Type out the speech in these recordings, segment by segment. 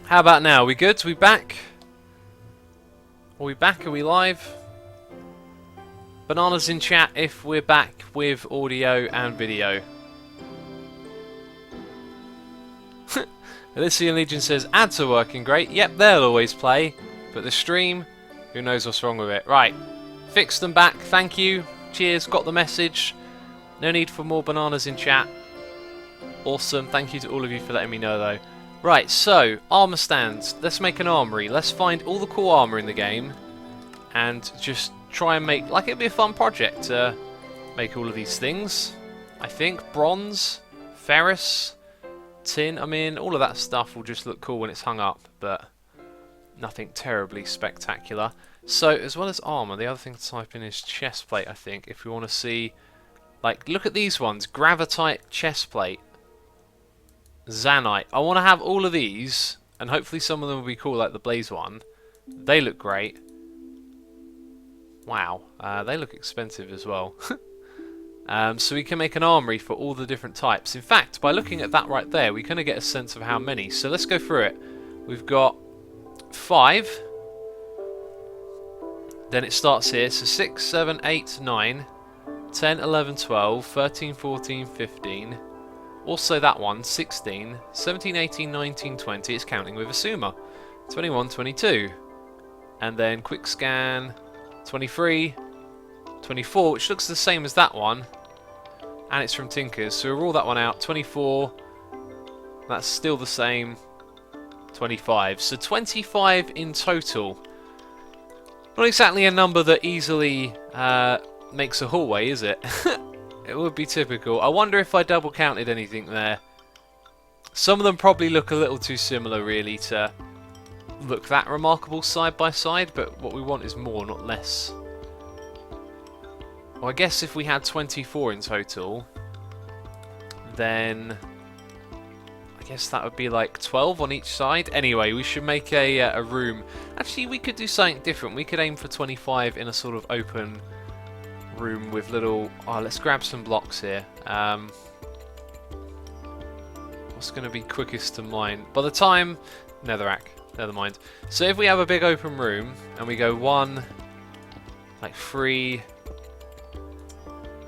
How about now? Are we good? Are we back? Are we back? Are we live? Bananas in chat if we're back with audio and video. Elysian Legion says ads are working great. Yep, they'll always play. But the stream, who knows what's wrong with it. Right, fixed them back. Thank you. Cheers, got the message. No need for more bananas in chat. Awesome. Thank you to all of you for letting me know though. Right, so, armor stands. Let's make an armory. Let's find all the cool armor in the game and just try and make, like, it'd be a fun project to make all of these things. I think bronze, ferrous, tin, I mean, all of that stuff will just look cool when it's hung up, but nothing terribly spectacular. So, as well as armor, the other thing to type in is chestplate, I think, if we want to see, like, look at these ones, gravitite chestplate. Zanite. I want to have all of these, and hopefully some of them will be cool, like the blaze one. They look great. Wow, they look expensive as well. So we can make an armory for all the different types. In fact, by looking at that right there, we kind of get a sense of how many. So let's go through it. We've got 5. Then it starts here. So 6, 7, 8, 9, 10, 11, 12, 13, 14, 15. Also that one, 16, 17, 18, 19, 20, it's counting with a Summa. 21, 22. And then quick scan, 23, 24, which looks the same as that one. And it's from Tinkers, so we'll rule that one out. 24, that's still the same. 25, so 25 in total. Not exactly a number that easily makes a hallway, is it? It would be typical. I wonder if I double counted anything there. Some of them probably look a little too similar really to look that remarkable side by side, but what we want is more, not less. Well, I guess if we had 24 in total, then I guess that would be like 12 on each side. Anyway, we should make a room. Actually, we could do something different. We could aim for 25 in a sort of open room with little... Oh, let's grab some blocks here. What's going to be quickest to mine? By the time... Netherrack. Never mind. So if we have a big open room and we go 1, like 3,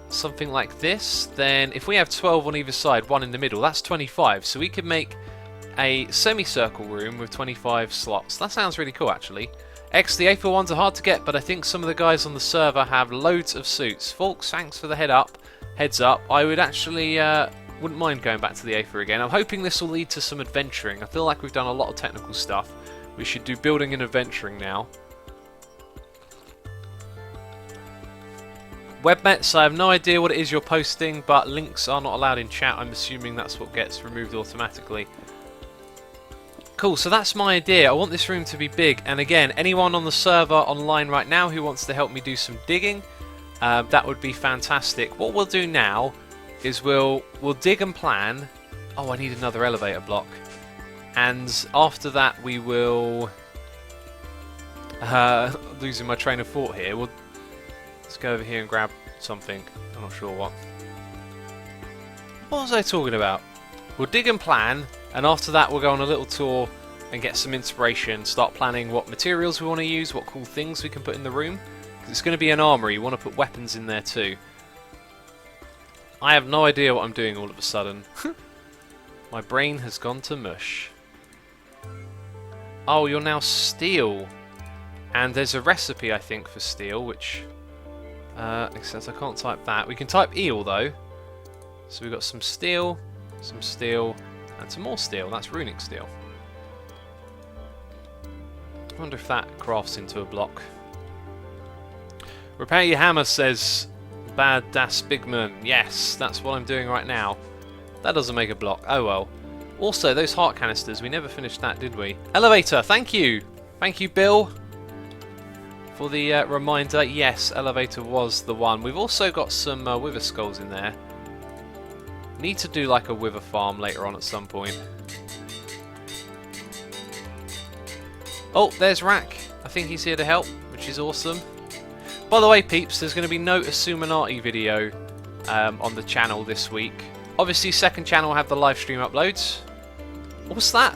something like this, then if we have 12 on either side, 1 in the middle, that's 25. So we could make a semicircle room with 25 slots. That sounds really cool, actually. The A4 ones are hard to get, but I think some of the guys on the server have loads of suits. Folks, thanks for the heads up. I would actually wouldn't mind going back to the A4 again. I'm hoping this will lead to some adventuring. I feel like we've done a lot of technical stuff. We should do building and adventuring now. Webmets, I have no idea what it is you're posting, but links are not allowed in chat. I'm assuming that's what gets removed automatically. Cool, so that's my idea. I want this room to be big, and again, anyone on the server online right now who wants to help me do some digging, that would be fantastic. What we'll do now is we'll dig and plan. Oh, I need another elevator block. And after that we will... losing my train of thought here. Let's go over here and grab something. I'm not sure what. What was I talking about? We'll dig and plan. And after that we'll go on a little tour and get some inspiration, start planning what materials we want to use, what cool things we can put in the room. Because it's going to be an armory, you want to put weapons in there too. I have no idea what I'm doing all of a sudden. My brain has gone to mush. Oh, you're now steel. And there's a recipe, I think, for steel, which... except I can't type that. We can type eel though. So we've got some steel, and some more steel. That's runic steel. I wonder if that crafts into a block. Repair your hammer, says Bad Das Bigman. Yes, that's what I'm doing right now. That doesn't make a block. Oh well. Also, those heart canisters, we never finished that, did we? Elevator, thank you! Thank you, Bill, for the reminder. Yes, elevator was the one. We've also got some wither skulls in there. Need to do like a wither farm later on at some point. Oh, there's Rack. I think he's here to help, which is awesome. By the way, peeps, there's going to be no Xisuminati video on the channel this week. Obviously, second channel will have the live stream uploads. What's that?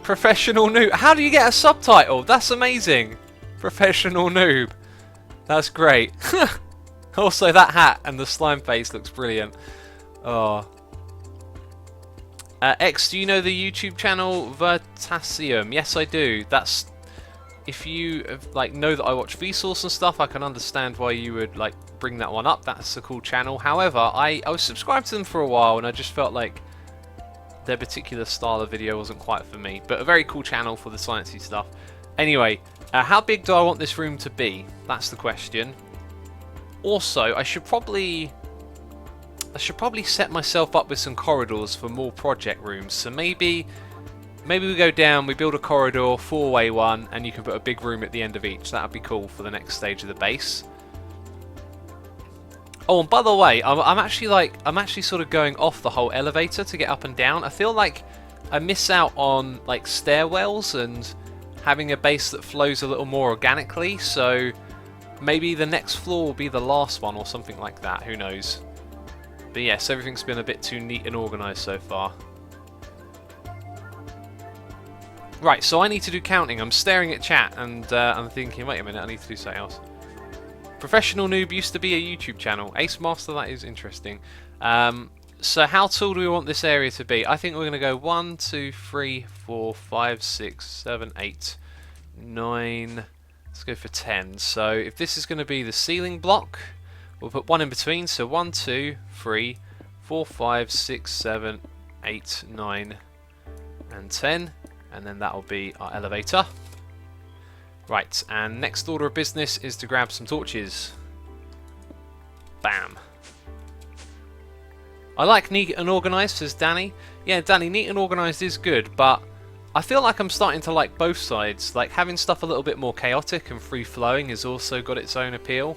Professional noob. How do you get a subtitle? That's amazing. Professional noob. That's great. Also, that hat and the slime face looks brilliant. Oh. X, do you know the YouTube channel Vertasium? Yes, I do. That's... If you like know that I watch Vsauce and stuff, I can understand why you would like bring that one up. That's a cool channel. However, I was subscribed to them for a while and I just felt like their particular style of video wasn't quite for me. But a very cool channel for the sciencey stuff. Anyway, how big do I want this room to be? That's the question. Also, I should probably set myself up with some corridors for more project rooms. So maybe we go down, we build a corridor, 4-way one, and you can put a big room at the end of each. That would be cool for the next stage of the base. Oh, and by the way, I'm actually sort of going off the whole elevator to get up and down. I feel like I miss out on like stairwells and having a base that flows a little more organically. So maybe the next floor will be the last one or something like that. Who knows? But yes, everything's been a bit too neat and organised so far. Right, so I need to do counting. I'm staring at chat and I'm thinking, wait a minute, I need to do something else. Professional Noob used to be a YouTube channel. Ace Master, that is interesting. So how tall do we want this area to be? I think we're going to go 1, 2, 3, 4, 5, 6, 7, 8, 9. Let's go for 10. So if this is going to be the ceiling block, we'll put 1 in between. So 1, 2, 3, 4, 5, 6, 7, 8, 9, and 10. And then that will be our elevator. Right, and next order of business is to grab some torches. Bam. I like neat and organised, says Danny. Yeah, Danny, neat and organised is good, but I feel like I'm starting to like both sides. Like having stuff a little bit more chaotic and free-flowing has also got its own appeal.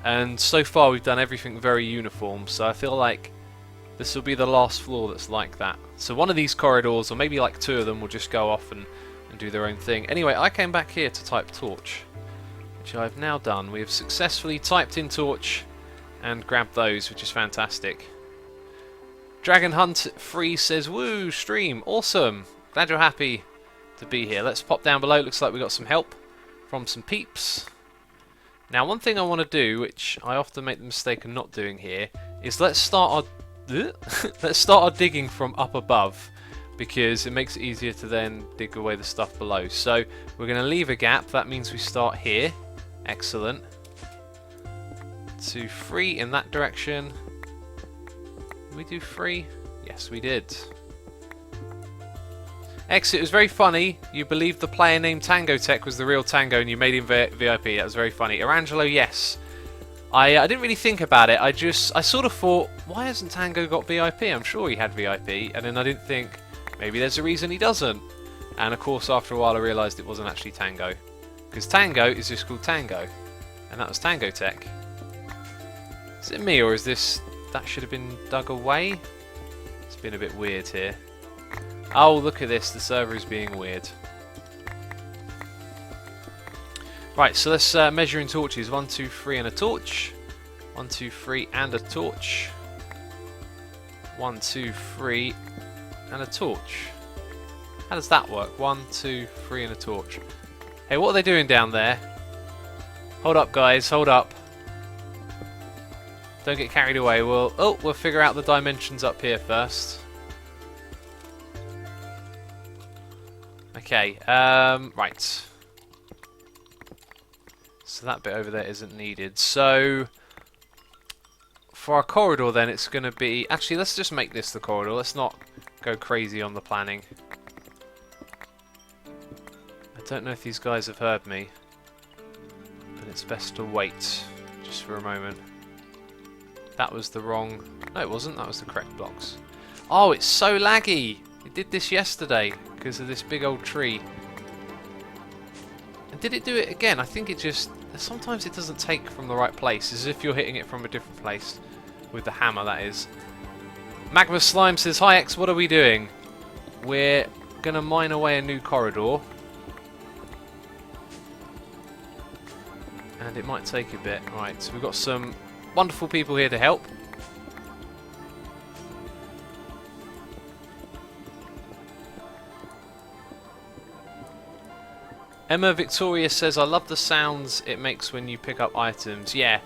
And so far we've done everything very uniform, so I feel like this will be the last floor that's like that. So one of these corridors, or maybe like 2 of them, will just go off and do their own thing. Anyway, I came back here to type torch, which I've now done. We have successfully typed in torch and grabbed those, which is fantastic. Dragon Hunt Free says, woo, stream, awesome. Glad you're happy to be here. Let's pop down below. Looks like we got some help from some peeps. Now, one thing I want to do, which I often make the mistake of not doing here, is let's start our digging from up above, because it makes it easier to then dig away the stuff below. So we're going to leave a gap. That means we start here. Excellent. 2, 3 in that direction. Did we do 3? Yes, we did. X, it was very funny. You believed the player named Tango Tech was the real Tango and you made him VIP. That was very funny. Arangelo, yes. I didn't really think about it. I sort of thought, why hasn't Tango got VIP? I'm sure he had VIP. And then I didn't think, maybe there's a reason he doesn't. And of course, after a while, I realised it wasn't actually Tango. Because Tango is just called Tango. And that was Tango Tech. Is it me, or is this... That should have been dug away? It's been a bit weird here. Oh, look at this. The server is being weird. Right, so let's measure in torches. 1, 2, 3 and a torch. 1, 2, 3 and a torch. 1, 2, 3 and a torch. How does that work? 1, 2, 3 and a torch. Hey, what are they doing down there? Hold up, guys. Hold up. Don't get carried away. We'll figure out the dimensions up here first. Okay, right. So that bit over there isn't needed. So for our corridor then, it's going to be... Actually, let's just make this the corridor. Let's not go crazy on the planning. I don't know if these guys have heard me, but it's best to wait just for a moment. That was the wrong... No, it wasn't. That was the correct blocks. Oh, it's so laggy. It did this yesterday because of this big old tree. And did it do it again? I think it just... Sometimes it doesn't take from the right place, as if you're hitting it from a different place. With the hammer, that is. Magma Slime says, hi X, what are we doing? We're going to mine away a new corridor. And it might take a bit. Right, so we've got some wonderful people here to help. Emma Victoria says, I love the sounds it makes when you pick up items. Yeah,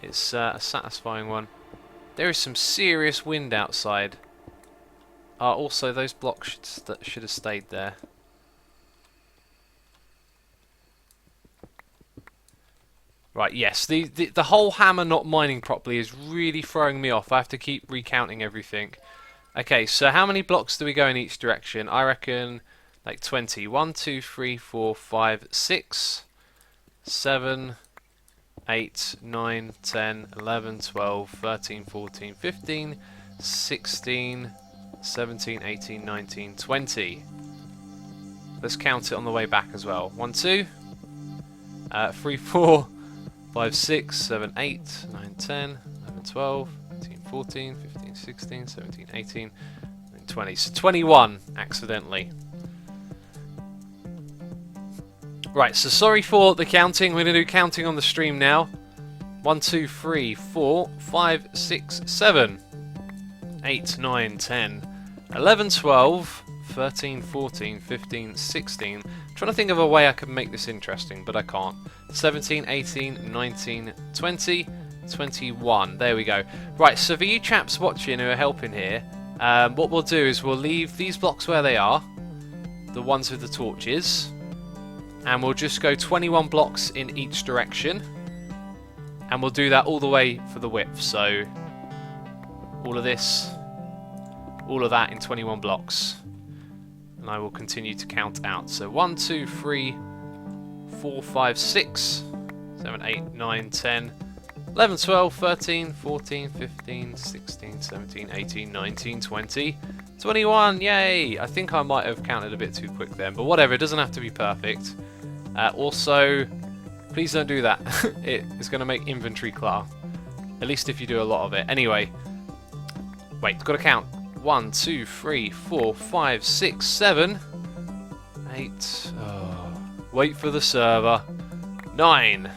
it's a satisfying one. There is some serious wind outside. Also, those blocks should have stayed there. Right, yes, the whole hammer not mining properly is really throwing me off. I have to keep recounting everything. Okay, so how many blocks do we go in each direction? I reckon like 20. 1, 2, 3, 4, 5, 6, 7, 8, 9, 10, 11, 12, 13, 14, 15, 16, 17, 18, 19, 20. Let's count it on the way back as well. 1, 2, 3, 4, 5, 6, 7, 8, 9, 10, 11, 12, 13, 14, 15, 16, 17, 18, 20. So 21 accidentally. Right, so sorry for the counting. We're going to do counting on the stream now. 1, 2, 3, 4, 5, 6, 7, 8, 9, 10, 11, 12, 13, 14, 15, 16. I'm trying to think of a way I could make this interesting, but I can't. 17, 18, 19, 20, 21. There we go. Right, so for you chaps watching who are helping here, what we'll do is we'll leave these blocks where they are, the ones with the torches, and we'll just go 21 blocks in each direction, and we'll do that all the way for the width. So all of this, all of that in 21 blocks, and I will continue to count out. So 1, 2, 3, 4, 5, 6, 7, 8, 9, 10, 11, 12, 13, 14, 15, 16, 17, 18, 19, 20, 21, yay! I think I might have counted a bit too quick then, but whatever, it doesn't have to be perfect. Also, please don't do that. It is going to make inventory clutter. At least if you do a lot of it. Anyway, wait, got to count. 1, 2, 3, 4, 5, 6, 7, 8. Oh, wait for the server. 9.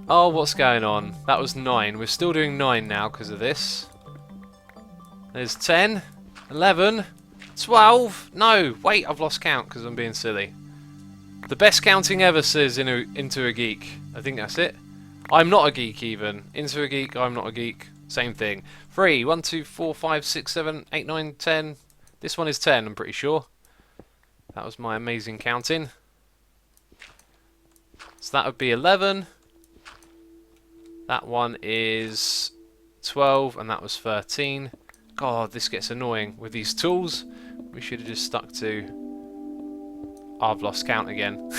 Oh, what's going on? That was 9. We're still doing 9 now because of this. There's 10, 11, 12. No, wait, I've lost count because I'm being silly. The best counting ever says into a geek. I think that's it. I'm not a geek even. Into a geek, I'm not a geek. Same thing. 3, 1, 2, 4, 5, 6, 7, 8, 9, 10. This one is 10, I'm pretty sure. That was my amazing counting. So that would be 11. That one is 12, and that was 13. God, this gets annoying with these tools. We should have just stuck to... I've lost count again.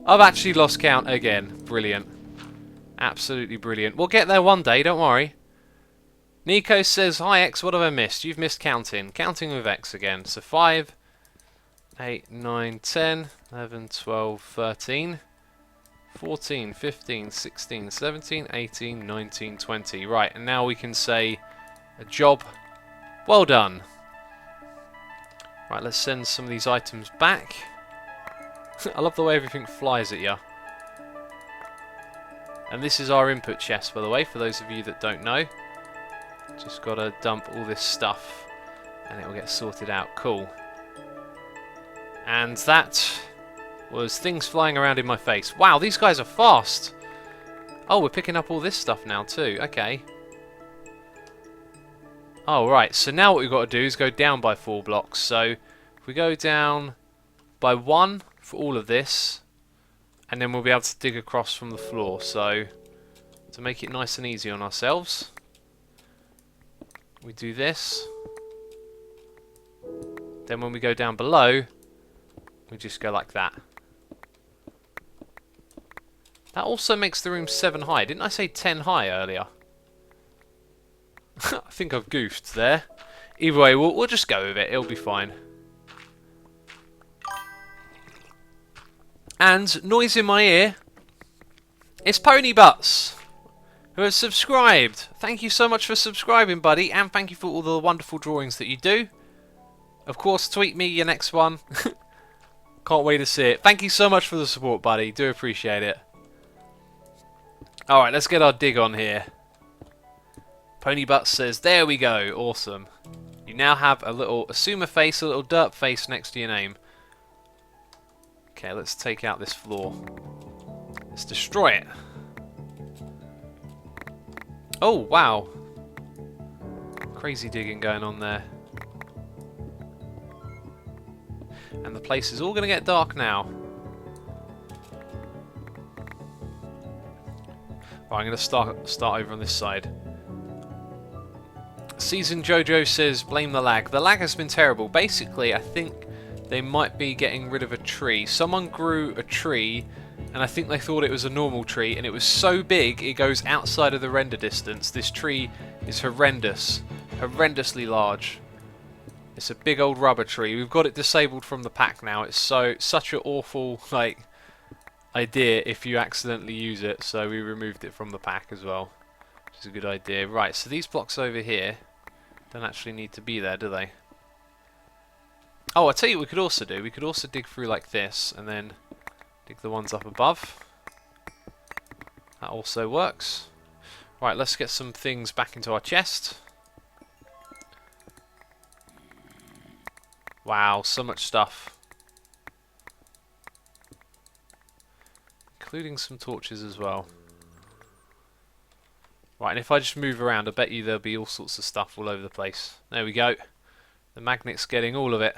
I've actually lost count again. Brilliant. Absolutely brilliant. We'll get there one day, don't worry. Nico says, hi X, what have I missed? You've missed counting. Counting with X again. So 5, 8, 9, 10, 11, 12, 13, 14, 15, 16, 17, 18, 19, 20. Right, and now we can say a job well done. Right, let's send some of these items back. I love the way everything flies at you. And this is our input chest, by the way, for those of you that don't know. Just got to dump all this stuff and it will get sorted out. Cool. And that was things flying around in my face. Wow, these guys are fast. Oh, we're picking up all this stuff now too. Okay. Oh, right. So now what we've got to do is go down by 4 blocks. So if we go down by 1 for all of this, and then we'll be able to dig across from the floor. So to make it nice and easy on ourselves, we do this. Then when we go down below, we just go like that. That also makes the room 7 high. Didn't I say 10 high earlier? I think I've goofed there. Either way, we'll just go with it. It'll be fine. And noise in my ear. It's Pony Butts, who has subscribed. Thank you so much for subscribing, buddy. And thank you for all the wonderful drawings that you do. Of course, tweet me your next one. Can't wait to see it. Thank you so much for the support, buddy. Do appreciate it. Alright, let's get our dig on here. Pony Butts says, there we go. Awesome. You now have a little Asuma face, a little derp face next to your name. Okay, let's take out this floor. Let's destroy it. Oh, wow. Crazy digging going on there. And the place is all going to get dark now. Right, I'm going to start over on this side. Season Jojo says, blame the lag. The lag has been terrible. Basically, I think they might be getting rid of a tree. Someone grew a tree, and I think they thought it was a normal tree, and it was so big it goes outside of the render distance. This tree is horrendous. Horrendously large. It's a big old rubber tree. We've got it disabled from the pack now. It's such an awful idea if you accidentally use it, so we removed it from the pack as well, which is a good idea. Right, so these blocks over here don't actually need to be there, do they? Oh, I'll tell you what we could also do. We could also dig through like this and then dig the ones up above. That also works. Right, let's get some things back into our chest. Wow, so much stuff. Including some torches as well. Right, and if I just move around, I bet you there'll be all sorts of stuff all over the place. There we go. The magnet's getting all of it.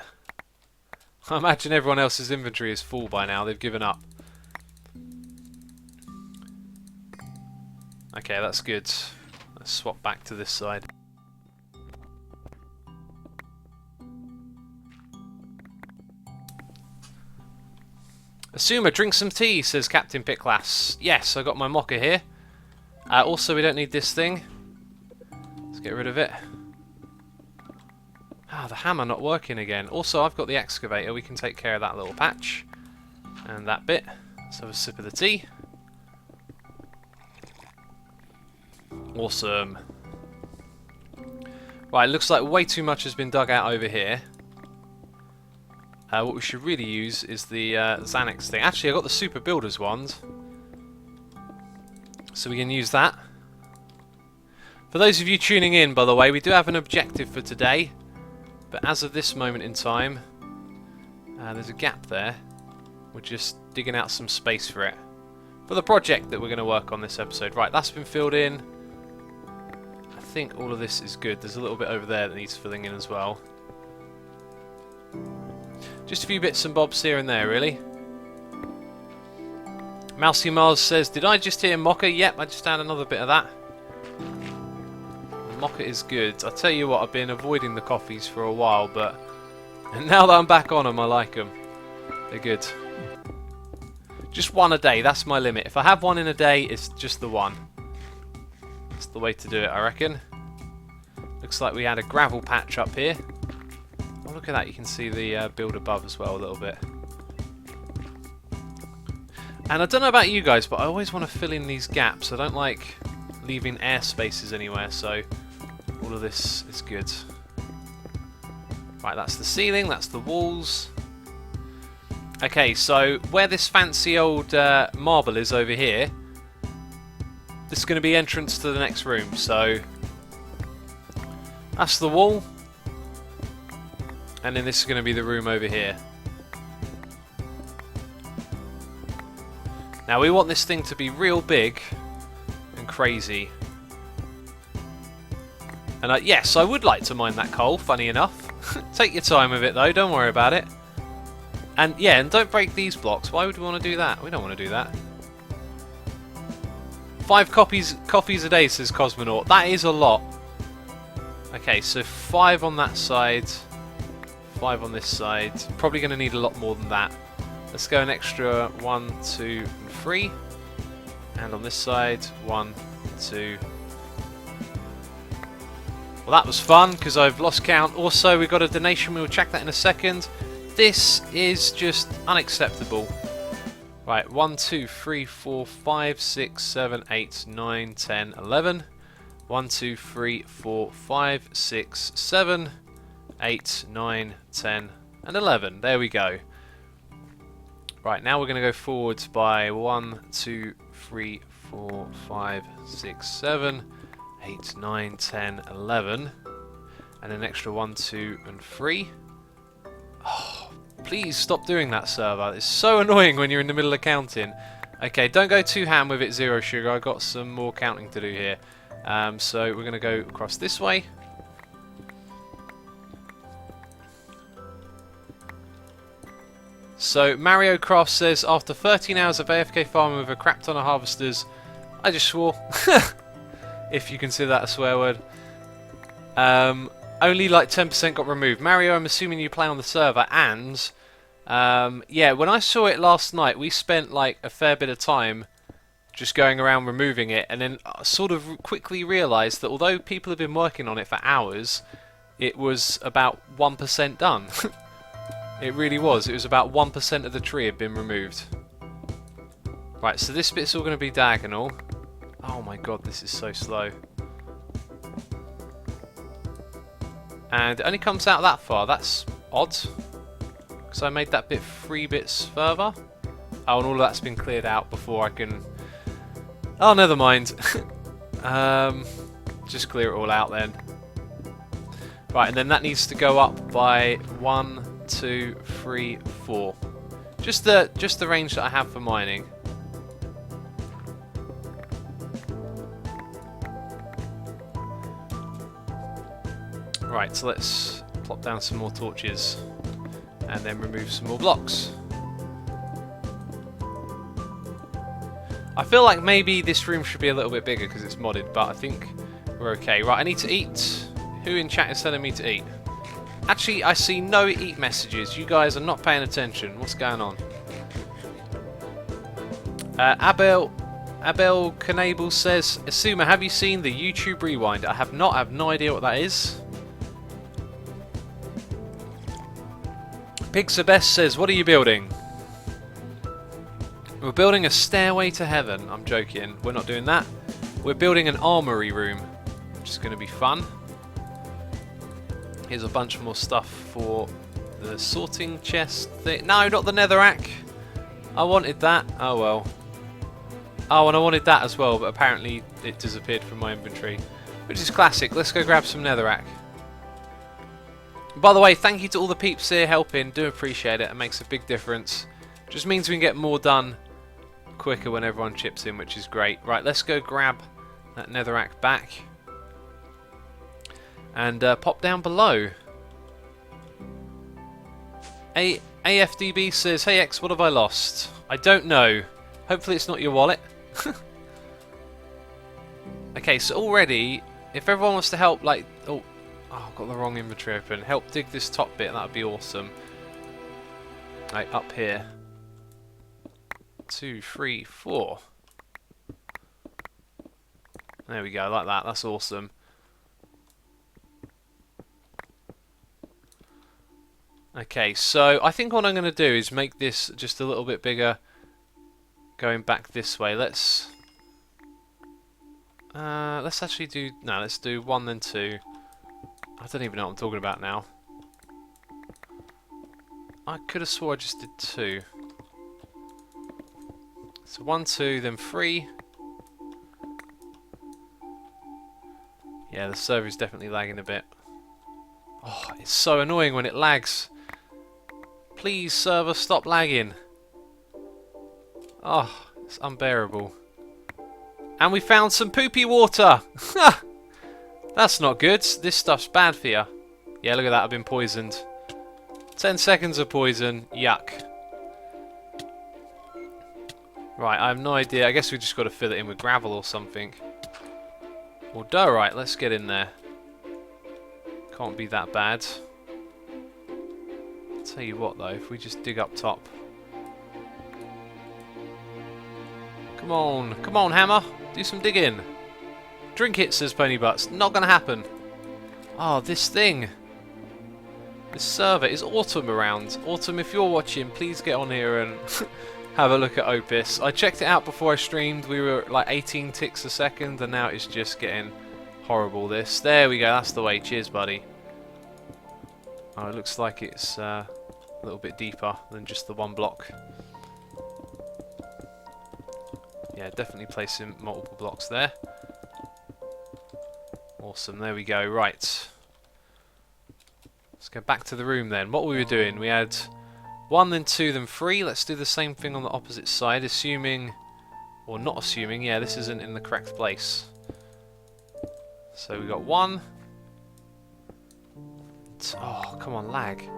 I imagine everyone else's inventory is full by now. They've given up. Okay, that's good. Let's swap back to this side. Asuma, drink some tea, says Captain Pitclass. Yes, I got my mocha here. Also, we don't need this thing. Let's get rid of it. Ah, the hammer not working again. Also, I've got the excavator. We can take care of that little patch. And that bit. Let's have a sip of the tea. Awesome. Right, looks like way too much has been dug out over here. What we should really use is the Xanax thing. Actually, I got the Super Builder's wand, so we can use that. For those of you tuning in, by the way, we do have an objective for today, but as of this moment in time, there's a gap there. We're just digging out some space for it. For the project that we're going to work on this episode. Right, that's been filled in. I think all of this is good. There's a little bit over there that needs filling in as well. Just a few bits and bobs here and there, really. Mousy Mars says, did I just hear Mocha? Yep, I just had another bit of that. Mocha is good. I tell you what, I've been avoiding the coffees for a while, but now that I'm back on them, I like them. They're good. Just one a day, that's my limit. If I have one in a day, it's just the one. That's the way to do it, I reckon. Looks like we had a gravel patch up here. Oh, look at that, you can see the build above as well a little bit. And I don't know about you guys, but I always want to fill in these gaps. I don't like leaving air spaces anywhere, so all of this is good. Right, that's the ceiling, that's the walls. Okay, so where this fancy old marble is over here, this is going to be entrance to the next room, so that's the wall. And then this is going to be the room over here. Now we want this thing to be real big and crazy. And yes, I would like to mine that coal, funny enough. Take your time with it though, don't worry about it. And yeah, and don't break these blocks. Why would we want to do that? We don't want to do that. 5 coffees a day, says Cosmonaut. That is a lot. Okay, so 5 on that side. 5 on this side. Probably going to need a lot more than that. Let's go an extra 1, 2, and 3. And on this side, 1, 2. Well, that was fun because I've lost count. Also, we got a donation. We'll check that in a second. This is just unacceptable. Right, 1, 2, 3, 4, 5, 6, 7, 8, 9, 10, 11. 1, 2, 3, 4, 5, 6, 7. 8, 9, 10, and 11. There we go. Right, now we're going to go forwards by 1, 2, 3, 4, 5, 6, 7, 8, 9, 10, 11. And an extra 1, 2, and 3. Oh, Please stop doing that, server. It's so annoying when you're in the middle of counting. Okay, don't go too ham with it, Zero Sugar. I've got some more counting to do here. So we're going to go across this way. So Mario Croft says, after 13 hours of AFK farming with a crap ton of harvesters, I just swore. If you consider that a swear word. Only like 10% got removed. Mario, I'm assuming you play on the server, and yeah, when I saw it last night, we spent like a fair bit of time just going around removing it, and then sort of quickly realised that although people have been working on it for hours, it was about 1% done. It really was. It was about 1% of the tree had been removed. Right, so this bit's all going to be diagonal. Oh my god, this is so slow. And it only comes out that far. That's odd. Because I made that bit 3 bits further. Oh, and all of that's been cleared out before I can... Oh, never mind. Just clear it all out then. Right, and then that needs to go up by 1, 2, 3, 4. Just the range that I have for mining. Right, so let's plop down some more torches and then remove some more blocks. I feel like maybe this room should be a little bit bigger because it's modded, but I think we're okay. Right, I need to eat. Who in chat is telling me to eat? Actually, I see no eat messages. You guys are not paying attention. What's going on? Abel Canable says, Asuma, have you seen the YouTube Rewind? I have not. I have no idea what that is. Pixabest says, what are you building? We're building a stairway to heaven. I'm joking. We're not doing that. We're building an armory room, which is going to be fun. Here's a bunch more stuff for the sorting chest thing. No, not the netherrack. I wanted that. Oh well. Oh, and I wanted that as well, but apparently it disappeared from my inventory, which is classic. Let's go grab some netherrack. By the way, thank you to all the peeps here helping. Do appreciate it. It makes a big difference. Just means we can get more done quicker when everyone chips in, which is great. Right, let's go grab that netherrack back and pop down below. AFDB says, hey X, what have I lost? I don't know. Hopefully it's not your wallet. Okay, so already, if everyone wants to help, like... Oh, I've got the wrong inventory open. Help dig this top bit, that would be awesome. Right, up here. 2, 3, 4. There we go, like that. That's awesome. Okay, so I think what I'm going to do is make this just a little bit bigger going back this way. Let's actually do... No, let's do 1 then 2. I don't even know what I'm talking about now. I could have swore I just did 2. So 1, 2, then 3. Yeah, the server is definitely lagging a bit. Oh, it's so annoying when it lags. Please, server, stop lagging. Oh, it's unbearable. And we found some poopy water. That's not good. This stuff's bad for you. Yeah, look at that. I've been poisoned. 10 seconds of poison. Yuck. Right, I have no idea. I guess we just got to fill it in with gravel or something. Or diorite. Let's get in there. Can't be that bad. I'll tell you what, though. If we just dig up top. Come on. Come on, Hammer. Do some digging. Drink it, says Pony Butts. Not going to happen. Oh, this thing. This server. Is Autumn around? Autumn, if you're watching, please get on here and have a look at Opus. I checked it out before I streamed. We were like 18 ticks a second, and now it's just getting horrible, this. There we go. That's the way. Cheers, buddy. Oh, it looks like it's a little bit deeper than just the 1 block. Yeah, definitely placing multiple blocks there. Awesome, there we go. Right. Let's go back to the room then. What we were doing, we had 1, then 2, then 3. Let's do the same thing on the opposite side, assuming, or not assuming, yeah, this isn't in the correct place. So we got 1. Oh, come on, lag.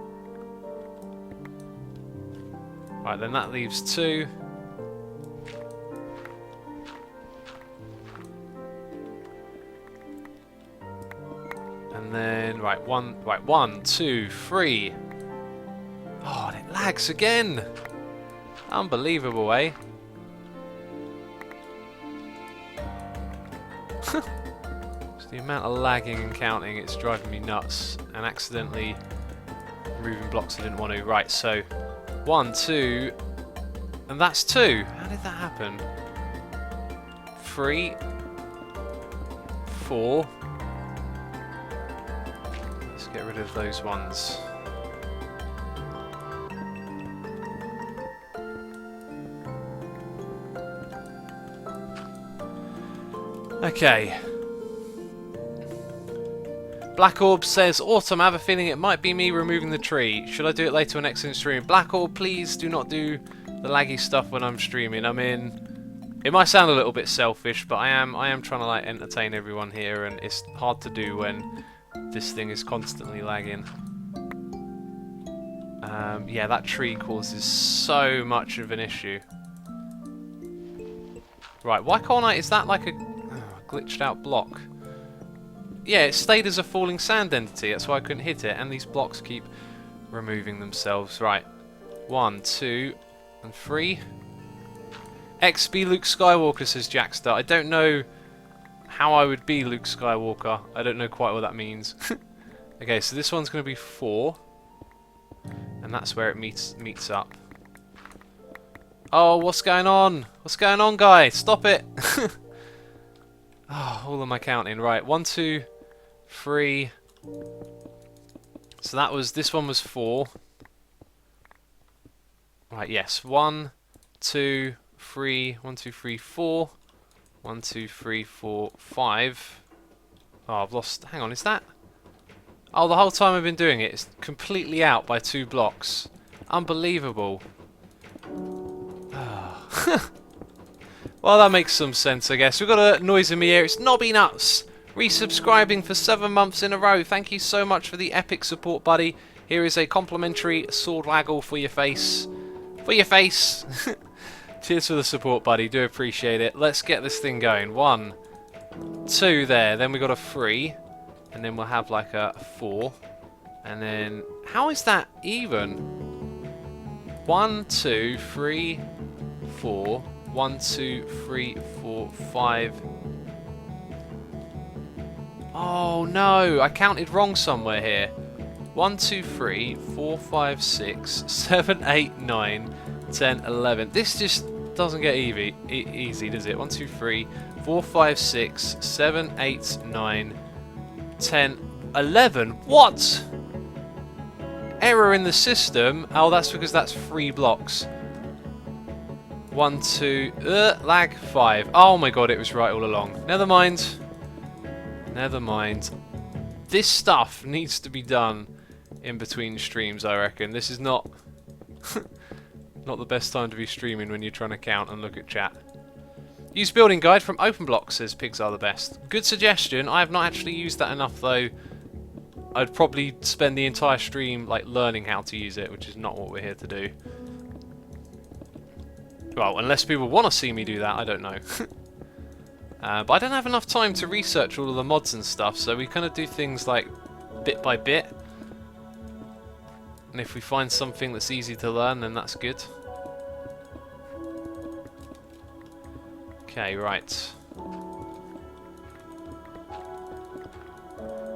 Right, then that leaves 2. And then, right, 1, 2, 3. Oh, and it lags again! Unbelievable, eh? Just the amount of lagging and counting, it's driving me nuts. And accidentally removing blocks I didn't want to. Right, so 1, 2, and that's 2. How did that happen? 3, 4. Let's get rid of those ones. Okay. Black Orb says, Autumn, I have a feeling it might be me removing the tree. Should I do it later when next in stream? Black Orb, please do not do the laggy stuff when I'm streaming. I mean, it might sound a little bit selfish, but I am trying to like entertain everyone here, and it's hard to do when this thing is constantly lagging. Yeah, that tree causes so much of an issue. Right, why can't I? Is that like a glitched out block? Yeah, it stayed as a falling sand entity, that's why I couldn't hit it, and these blocks keep removing themselves. Right, 1, 2, and 3. XB Luke Skywalker, says Jackstar. I don't know how I would be Luke Skywalker. I don't know quite what that means. Okay, so this one's going to be 4, and that's where it meets up. Oh, what's going on? What's going on, guy? Stop it! Oh, all of my counting. Right, 1, 2, 3. So that was, this one was 4. Right, yes. 1, 2, 3. 1, 2, 3, 4. 1, 2, 3, 4, 5. Oh, I've lost. Hang on, is that? Oh, the whole time I've been doing it, it's completely out by 2 blocks. Unbelievable. Well, that makes some sense, I guess. We've got a noise in my ear. It's Nobby Nuts, resubscribing for 7 months in a row. Thank you so much for the epic support, buddy. Here is a complimentary sword waggle for your face. For your face! Cheers for the support, buddy. Do appreciate it. Let's get this thing going. 1, 2 there. Then we got a 3. And then we'll have like a 4. And then... How is that even? 1, 2, 3, 4... 1, 2, 3, 4, 5. Oh no, I counted wrong somewhere here. 1, 2, 3, 4, 5, 6, 7, 8, 9, 10, 11. This just doesn't get easy, does it? 1, 2, 3, 4, 5, 6, 7, 8, 9, 10, 11. What? Error in the system. Oh, that's because that's 3 blocks. 1, 2, lag 5. Oh my god, it was right all along. Never mind. Never mind. This stuff needs to be done in between streams, I reckon. This is not not the best time to be streaming when you're trying to count and look at chat. Use building guide from OpenBlock, says pigs are the best. Good suggestion. I have not actually used that enough though. I'd probably spend the entire stream like learning how to use it, which is not what we're here to do. Well, unless people want to see me do that, I don't know. But I don't have enough time to research all of the mods and stuff, so we kind of do things like bit by bit. And if we find something that's easy to learn, then that's good. Okay, right.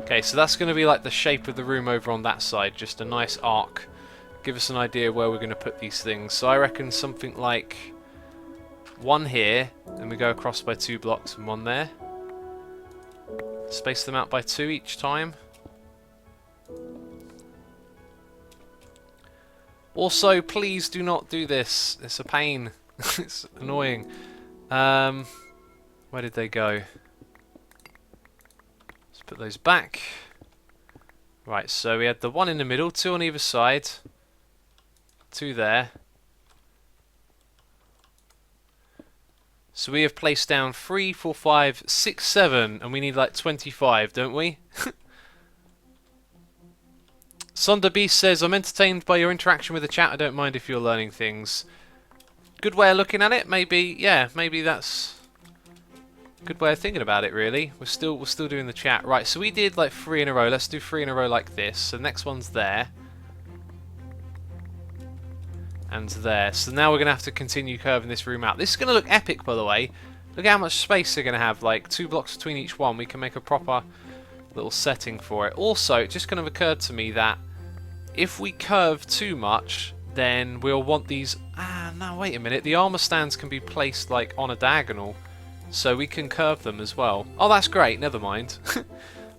Okay, so that's going to be like the shape of the room over on that side, just a nice arc. Give us an idea where we're going to put these things. So I reckon something like 1 here, then we go across by 2 blocks and 1 there. Space them out by 2 each time. Also, please do not do this. It's a pain. It's annoying. Where did they go? Let's put those back. Right, so we had the 1 in the middle, 2 on either side. 2 there. So we have placed down 3, 4, 5, 6, 7, and we need like 25, don't we? Sonda Beast says, I'm entertained by your interaction with the chat. I don't mind if you're learning things. Good way of looking at it. Maybe, yeah, maybe that's a good way of thinking about it, really. We're still doing the chat. Right, so we did like 3 in a row. Let's do 3 in a row like this. So the next one's there. And there. So now we're going to have to continue curving this room out. This is going to look epic, by the way. Look at how much space they're going to have. Like 2 blocks between each one. We can make a proper little setting for it. Also, it just kind of occurred to me that if we curve too much, then we'll want these... no, wait a minute. The armor stands can be placed like on a diagonal. So we can curve them as well. Oh, that's great. Never mind.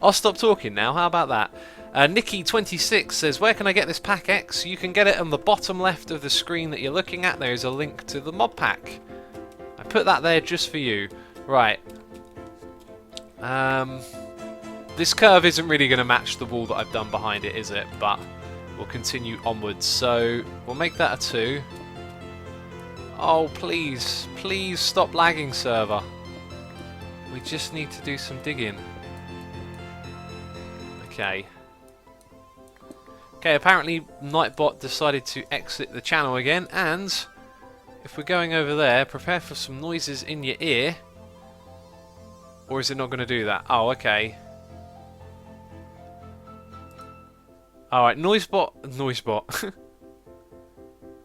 I'll stop talking now. How about that? Nikki26 says, where can I get this pack X? You can get it on the bottom left of the screen that you're looking at. There is a link to the mod pack. I put that there just for you. Right. This curve isn't really going to match the wall that I've done behind it, is it? But we'll continue onwards. So we'll make that a 2. Oh, please. Please stop lagging, server. We just need to do some digging. Okay. Okay, apparently Nightbot decided to exit the channel again, and if we're going over there, prepare for some noises in your ear. Or is it not going to do that? Oh, okay. Alright, Noisebot.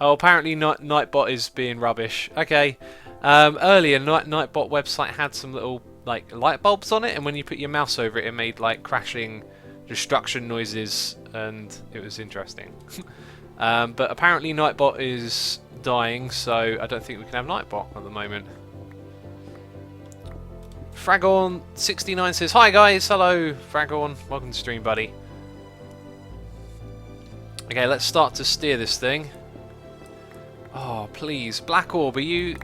Oh, apparently Nightbot is being rubbish. Okay. Earlier, Nightbot website had some little like light bulbs on it, and when you put your mouse over it, it made like crashing destruction noises, and it was interesting. But apparently Nightbot is dying, so I don't think we can have Nightbot at the moment. Fragorn69 says, hi guys, hello Fragorn, welcome to stream, buddy. Okay, let's start to steer this thing. Oh, please. Black Orb, are you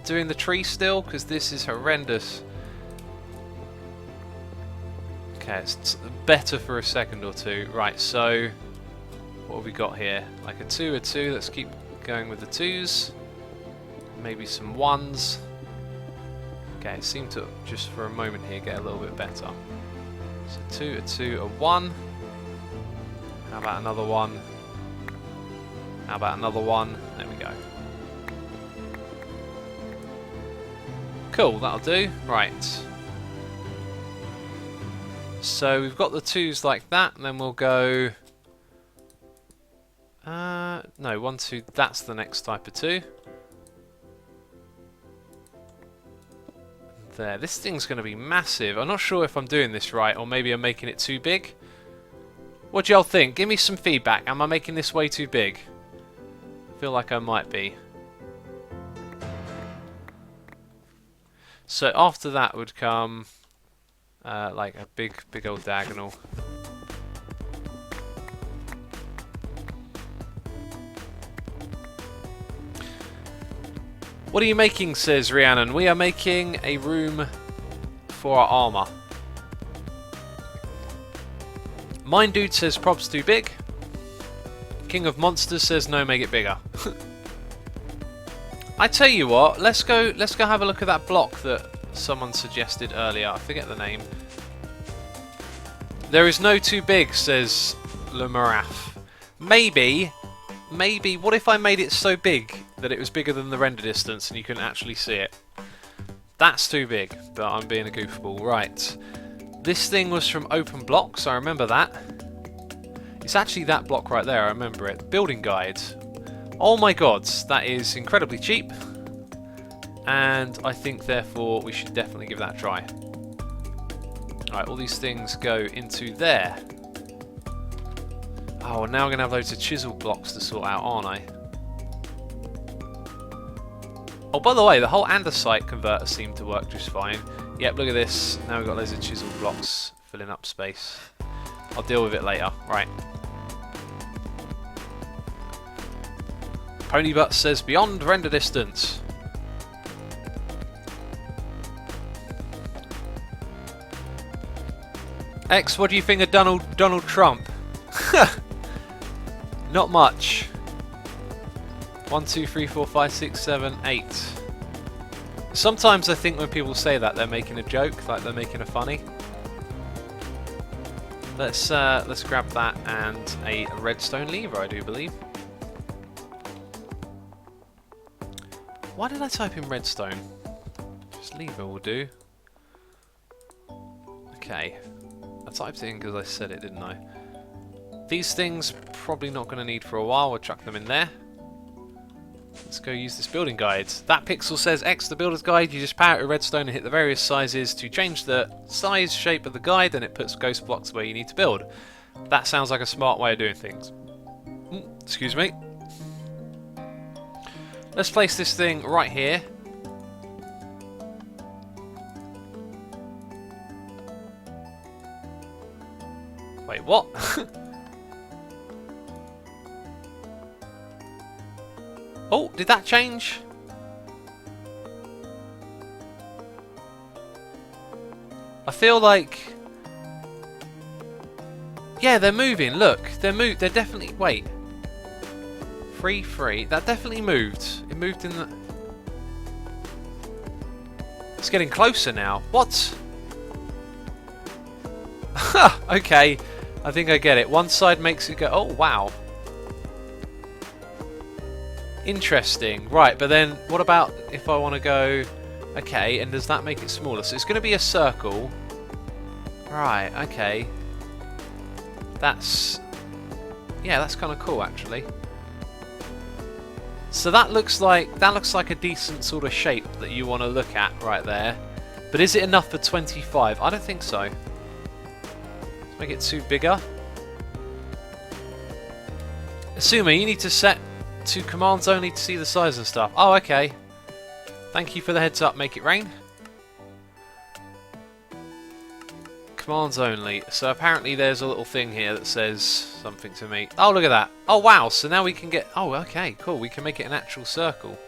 doing the tree still? Because this is horrendous. Okay, it's better for a second or two. Right, so what have we got here? Like a 2, a 2. Let's keep going with the 2s. Maybe some 1s. Okay, it seemed to just for a moment here get a little bit better. So 2, a 2, a 1. How about another 1? How about another 1? There we go. Cool, that'll do. Right. So we've got the 2s like that, and then we'll go... no, 1, 2, that's the next type of 2. There, this thing's going to be massive. I'm not sure if I'm doing this right, or maybe I'm making it too big. What do y'all think? Give me some feedback. Am I making this way too big? I feel like I might be. So after that would come like a big old diagonal. What are you making, says Rhiannon? We are making a room for our armour. Mine Dude says props too big. King of Monsters says no, make it bigger. I tell you what, let's go have a look at that block that someone suggested earlier. I forget the name. There is no too big, says Le Maraf. Maybe, what if I made it so big that it was bigger than the render distance and you couldn't actually see it? That's too big, but I'm being a goofball. Right. This thing was from Open Blocks, I remember that. It's actually that block right there, I remember it. Building Guide. Oh my god, that is incredibly cheap. And I think therefore we should definitely give that a try. Alright, all these things go into there. Oh, now I'm going to have loads of chisel blocks to sort out, aren't I? Oh, by the way, the whole andesite converter seemed to work just fine. Yep, look at this. Now we've got loads of chisel blocks filling up space. I'll deal with it later. Right. Ponybutt says beyond render distance. X, what do you think of Donald Trump? Not much. 1, 2, 3, 4, 5, 6, 7, 8. Sometimes I think when people say that they're making a joke, like they're making a funny. Let's grab that and a redstone lever, I do believe. Why did I type in redstone? Just lever will do. Okay, I typed it in because I said it, didn't I? These things probably not going to need for a while. We'll chuck them in there. Let's go use this building guide. That pixel says X the builder's guide. You just power it with redstone and hit the various sizes to change the size, shape of the guide, and it puts ghost blocks where you need to build. That sounds like a smart way of doing things. Excuse me. Let's place this thing right here. Wait, what? Oh, did that change? I feel like... Yeah, they're moving. Look, they're definitely... Wait. 3, 3. That definitely moved. It moved in the... It's getting closer now. What? Okay. I think I get it. One side makes it go... Oh, wow. Interesting. Right, but then what about if I want to go... Okay, and does that make it smaller? So it's going to be a circle. Right, okay. That's... Yeah, that's kind of cool, actually. So that looks like a decent sort of shape that you want to look at right there. But is it enough for 25? I don't think so. Let's make it 2 bigger. Assuming you need to set to commands only to see the size and stuff. Oh, okay. Thank you for the heads up. Make it rain. Commands only. So apparently there's a little thing here that says something to me. Oh, look at that. Oh, wow. So now we can get... Oh, okay. Cool. We can make it an actual circle.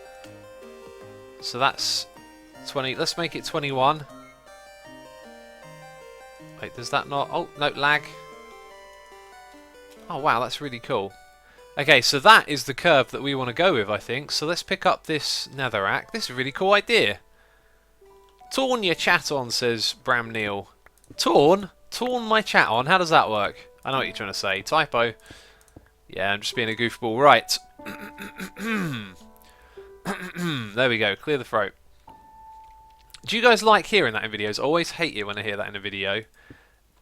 So that's 20. Let's make it 21. Wait, does that not... Oh, no, lag. Oh, wow. That's really cool. Okay, so that is the curve that we want to go with, I think. So let's pick up this netherrack. This is a really cool idea. Torn your chat on, says Bram Neal. Torn? Torn my chat on? How does that work? I know what you're trying to say. Typo. Yeah, I'm just being a goofball. Right. There we go. Clear the throat. Do you guys like hearing that in videos? I always hate it when I hear that in a video.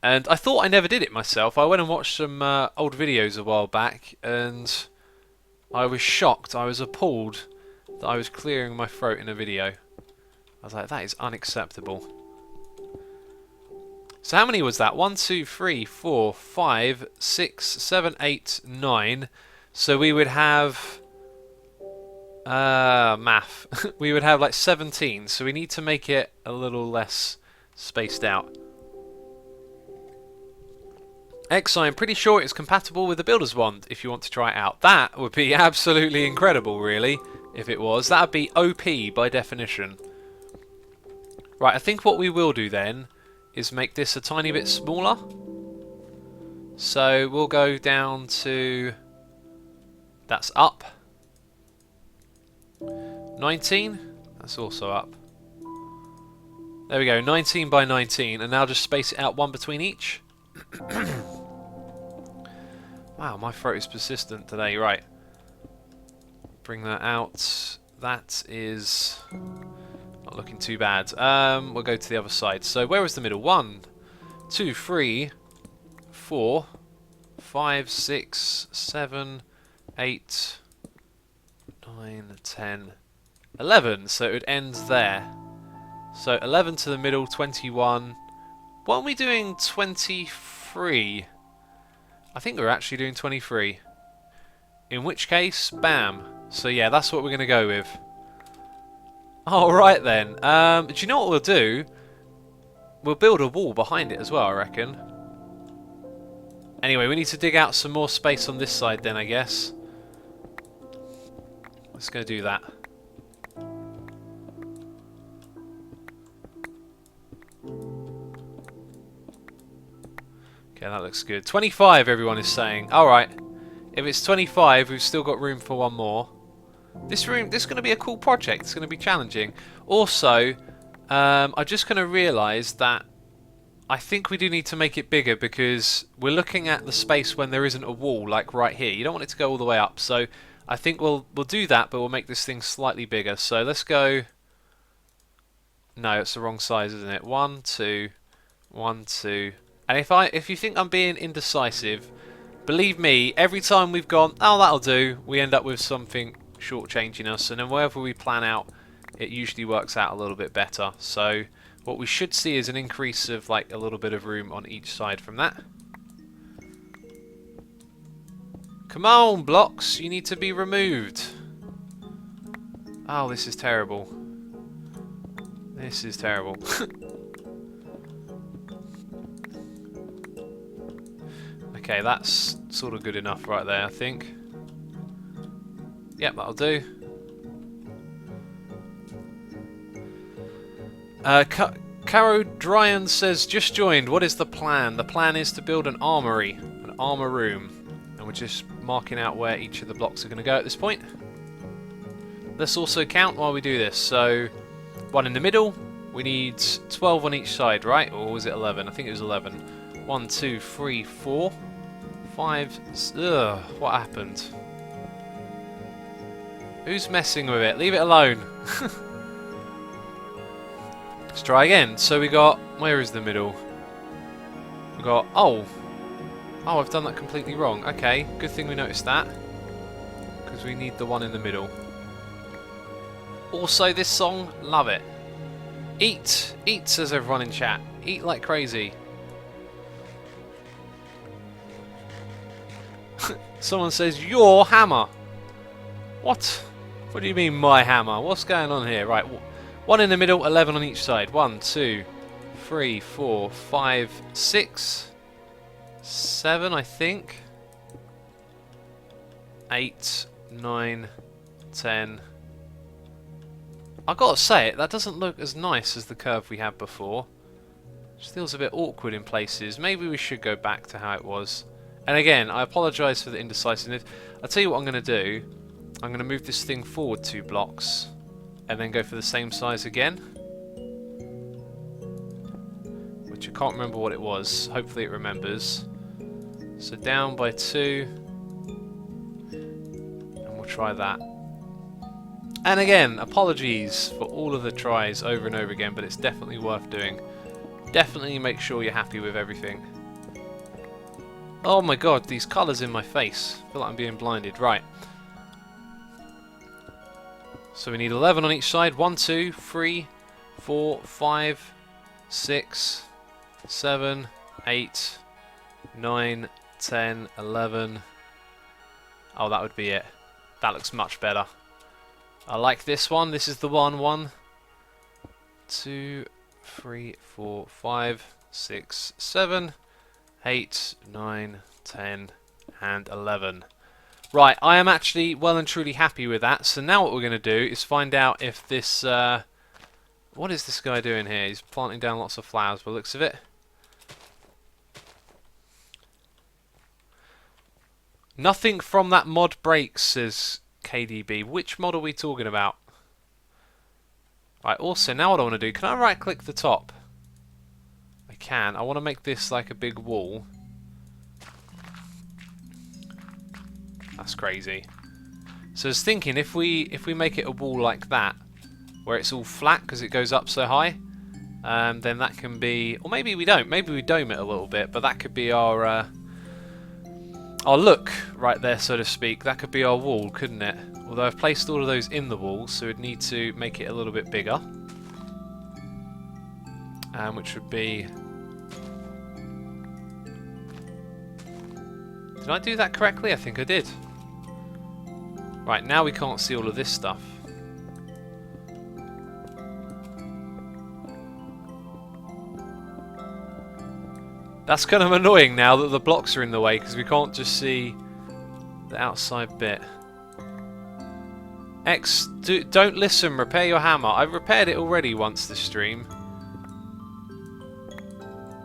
And I thought I never did it myself. I went and watched some old videos a while back, and I was shocked. I was appalled that I was clearing my throat in a video. I was like, that is unacceptable. So how many was that? 1, 2, 3, 4, 5, 6, 7, 8, 9. So we would have... math. We would have like 17. So we need to make it a little less spaced out. X, I'm pretty sure it's compatible with the Builder's Wand if you want to try it out. That would be absolutely incredible, really, if it was. That would be OP by definition. Right, I think what we will do then is make this a tiny bit smaller. So we'll go down to... That's up. 19. That's also up. There we go, 19 by 19. And now just space it out one between each. Wow, my throat is persistent today. Right. Bring that out. That is not looking too bad. We'll go to the other side. So where was the middle? 1, 2, 3, 4, 5, 6, 7, 8, 9, 10, 11. So it would end there. So 11 to the middle, 21. What are we doing? 23. I think we're actually doing 23. In which case, bam. So yeah, that's what we're going to go with. Alright then. Do you know what we'll do? We'll build a wall behind it as well, I reckon. Anyway, we need to dig out some more space on this side then, I guess. Let's go do that. Okay, that looks good. 25, everyone is saying. Alright. If it's 25, we've still got room for one more. This is going to be a cool project. It's going to be challenging. Also, I'm just going to realise that I think we do need to make it bigger because we're looking at the space when there isn't a wall, like right here. You don't want it to go all the way up, so I think we'll do that, but we'll make this thing slightly bigger. So let's go. No, it's the wrong size, isn't it? 1, 2, 1, 2. And if you think I'm being indecisive, believe me, every time we've gone, oh, that'll do, we end up with something shortchanging us, and then wherever we plan out, it usually works out a little bit better. So what we should see is an increase of like a little bit of room on each side from that. Come on, blocks, you need to be removed. Oh, this is terrible. This is terrible. Okay, that's sort of good enough right there, I think. Yep, that'll do. Caro Dryan says, just joined. What is the plan? The plan is to build an armory, an armor room. And we're just marking out where each of the blocks are going to go at this point. Let's also count while we do this. So, 1 in the middle. We need 12 on each side, right? Or was it 11? I think it was 11. 1, 2, 3, 4, 5. Ugh, what happened? Who's messing with it? Leave it alone. Let's try again. So we got, where is the middle? We got, oh, I've done that completely wrong. Okay, good thing we noticed that, because we need the one in the middle. Also, this song, love it. Eat, eat, says everyone in chat. Eat like crazy. Someone says, your hammer. What? What do you mean, my hammer? What's going on here? Right, 1 in the middle, 11 on each side. 1, 2, 3, 4, 5, 6, 7, I think. 8, 9, 10. I gotta say it, that doesn't look as nice as the curve we had before. It feels a bit awkward in places. Maybe we should go back to how it was. And again, I apologise for the indecisiveness. I'll tell you what I'm going to do. I'm going to move this thing forward 2 blocks and then go for the same size again. Which I can't remember what it was. Hopefully it remembers. So down by 2. And we'll try that. And again, apologies for all of the tries over and over again, but it's definitely worth doing. Definitely make sure you're happy with everything. Oh my god, these colours in my face. I feel like I'm being blinded. Right. So we need 11 on each side. 1, 2, 3, 4, 5, 6, 7, 8, 9, 10, 11. Oh, that would be it. That looks much better. I like this one. This is the one. 1, 2, 3, 4, 5, 6, 7, 8, 9, 10, and 11. Right, I am actually well and truly happy with that. So now what we're going to do is find out if this... what is this guy doing here? He's planting down lots of flowers by the looks of it. Nothing from that mod breaks, says KDB. Which mod are we talking about? Right, also, now what I want to do... Can I right-click the top? I can. I want to make this like a big wall. That's crazy. So I was thinking if we make it a wall like that, where it's all flat because it goes up so high, then that can be, or maybe we don't. Maybe we dome it a little bit, but that could be our look right there, so to speak. That could be our wall, couldn't it? Although I've placed all of those in the wall, so we'd need to make it a little bit bigger, which would be. Did I do that correctly? I think I did. Right, now we can't see all of this stuff. That's kind of annoying now that the blocks are in the way, because we can't just see the outside bit. X, don't listen, repair your hammer. I've repaired it already once this stream.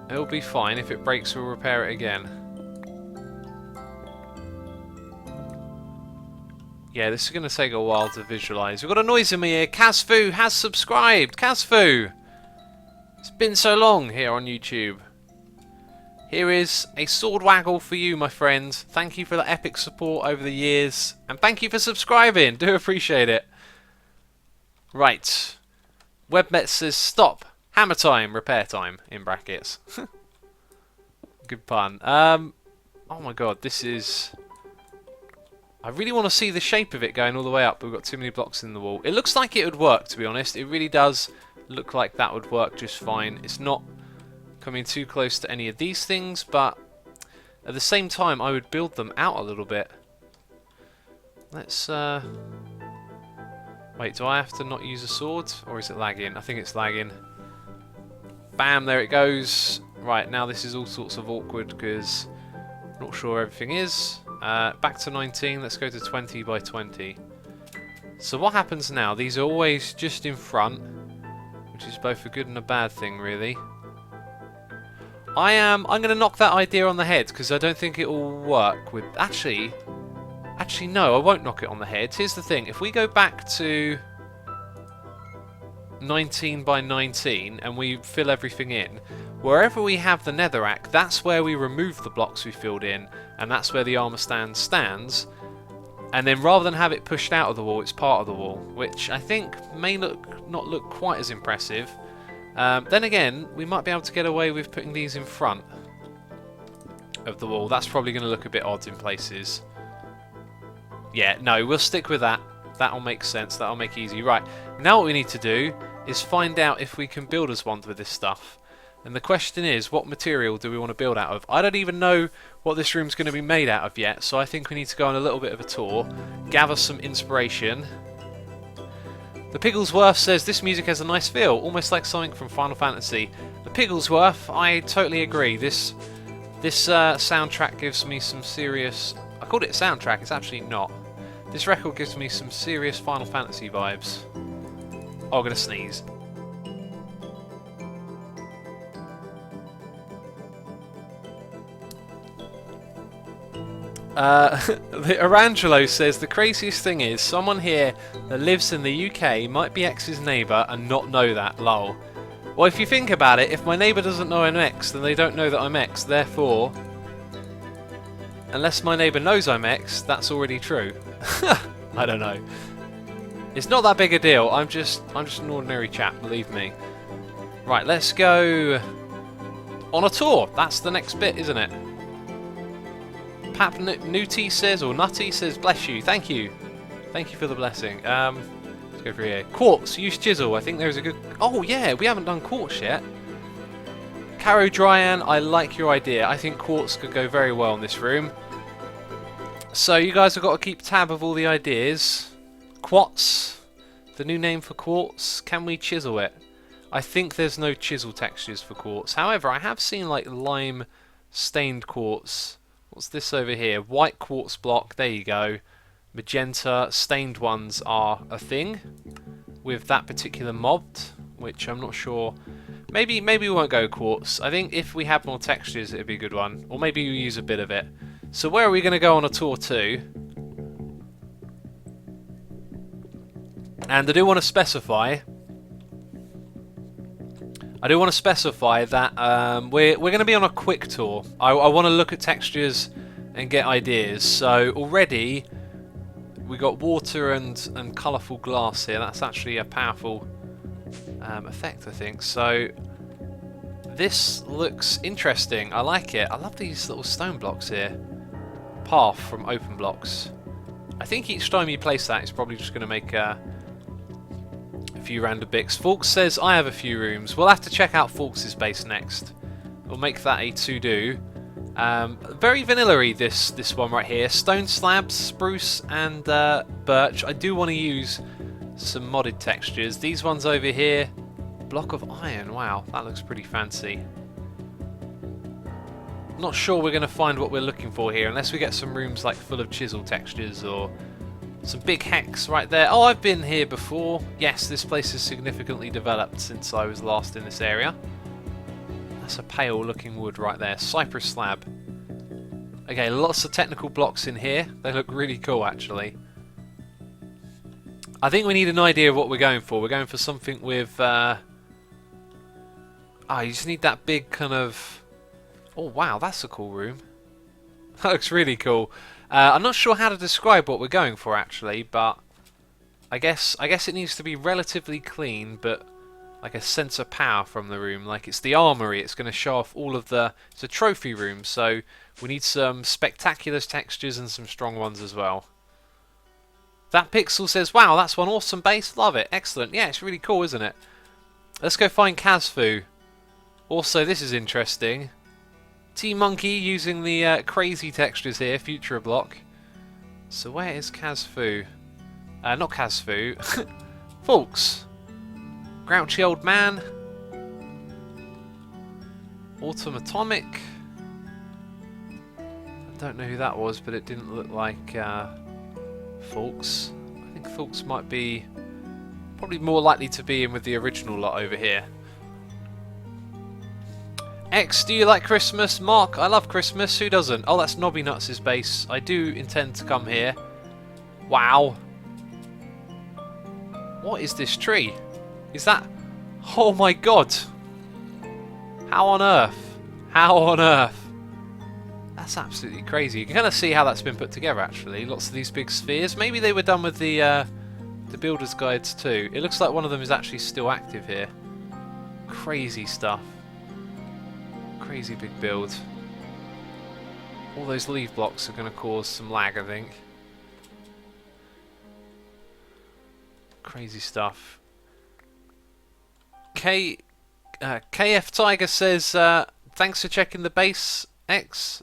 It'll be fine. If it breaks, we'll repair it again. Yeah, this is going to take a while to visualise. We've got a noise in my ear. Kazfu has subscribed. Kazfu! It's been so long here on YouTube. Here is a sword waggle for you, my friend. Thank you for the epic support over the years. And thank you for subscribing. Do appreciate it. Right. Webmet says stop. Hammer time. Repair time. In brackets. Good pun. Oh my god, this is... I really want to see the shape of it going all the way up. We've got too many blocks in the wall. It looks like it would work, to be honest. It really does look like that would work just fine. It's not coming too close to any of these things, but at the same time, I would build them out a little bit. Let's... Wait, do I have to not use a sword? Or is it lagging? I think it's lagging. Bam, there it goes. Right, now this is all sorts of awkward because I'm not sure everything is. Back to 19, let's go to 20 by 20. So what happens now? These are always just in front, which is both a good and a bad thing, really. I'm going to knock that idea on the head because I don't think it will work with... Actually, no, I won't knock it on the head. Here's the thing. If we go back to 19 by 19 and we fill everything in, wherever we have the netherrack, that's where we remove the blocks we filled in, and that's where the armor stand stands. And then rather than have it pushed out of the wall, it's part of the wall, which I think may not look quite as impressive. Then again, we might be able to get away with putting these in front of the wall. That's probably going to look a bit odd in places. Yeah, no, we'll stick with that. That'll make sense. That'll make easy. Right, now what we need to do is find out if we can build us one with this stuff. And the question is, what material do we want to build out of? I don't even know what this room's going to be made out of yet, so I think we need to go on a little bit of a tour, gather some inspiration. The Pigglesworth says, this music has a nice feel, almost like something from Final Fantasy. The Pigglesworth, I totally agree. This soundtrack gives me some serious... I called it a soundtrack, it's actually not. This record gives me some serious Final Fantasy vibes. Oh, I'm going to sneeze. The Arangelo says, the craziest thing is, someone here that lives in the UK might be X's neighbour and not know that, lol. Well, if you think about it, if my neighbour doesn't know I'm X, then they don't know that I'm X, therefore... Unless my neighbour knows I'm X, that's already true. I don't know. It's not that big a deal, I'm just an ordinary chap, believe me. Right, let's go on a tour. That's the next bit, isn't it? Pap Nutty says, or Nutty says, bless you, thank you. Thank you for the blessing. Let's go through here. Quartz, use chisel, I think there's a good... Oh yeah, we haven't done quartz yet. Caro Dryan, I like your idea. I think quartz could go very well in this room. So you guys have got to keep tab of all the ideas. Quartz, the new name for quartz. Can we chisel it? I think there's no chisel textures for quartz. However, I have seen like lime stained quartz. What's this over here? White quartz block, there you go. Magenta stained ones are a thing with that particular mob, which I'm not sure. Maybe we won't go quartz. I think if we have more textures, it'd be a good one. Or maybe we use a bit of it. So where are we going to go on a tour to? And I do want to specify that we're going to be on a quick tour. I want to look at textures and get ideas. So already we got water and colourful glass here. That's actually a powerful effect, I think. So this looks interesting. I like it. I love these little stone blocks here. Path from open blocks. I think each time you place that, it's probably just going to make a few random bits. Fawkes says, I have a few rooms. We'll have to check out Fawkes' base next. We'll make that a to-do. Very vanilla-y, this one right here. Stone slabs, spruce and birch. I do want to use some modded textures. These ones over here, block of iron. Wow, that looks pretty fancy. Not sure we're going to find what we're looking for here unless we get some rooms like full of chisel textures or some big hex right there. Oh, I've been here before. Yes, this place is significantly developed since I was last in this area. That's a pale looking wood right there. Cypress slab. Okay, lots of technical blocks in here. They look really cool actually. I think we need an idea of what we're going for. We're going for something with... you just need that big kind of... Oh, wow, that's a cool room. That looks really cool. I'm not sure how to describe what we're going for, actually, but... I guess it needs to be relatively clean, but like a sense of power from the room. Like it's the armory, it's going to show off all of the... It's a trophy room, so we need some spectacular textures and some strong ones as well. That Pixel says, wow, that's one awesome base, love it, excellent. Yeah, it's really cool, isn't it? Let's go find Kazfu. Also, this is interesting. T-Monkey using the crazy textures here, Future Block. So where is Kazfu? Not Kazfu. Folks. Grouchy Old Man. Autumn Atomic. I don't know who that was, but it didn't look like Folks. I think Folks might be probably more likely to be in with the original lot over here. X, do you like Christmas? Mark, I love Christmas. Who doesn't? Oh, that's Nobby Nuts' base. I do intend to come here. Wow. What is this tree? Is that... Oh my god! How on earth? How on earth? That's absolutely crazy. You can kind of see how that's been put together, actually. Lots of these big spheres. Maybe they were done with the builder's guides too. It looks like one of them is actually still active here. Crazy stuff. Crazy big build. All those leaf blocks are going to cause some lag, I think. Crazy stuff. KF Tiger says, thanks for checking the base, X.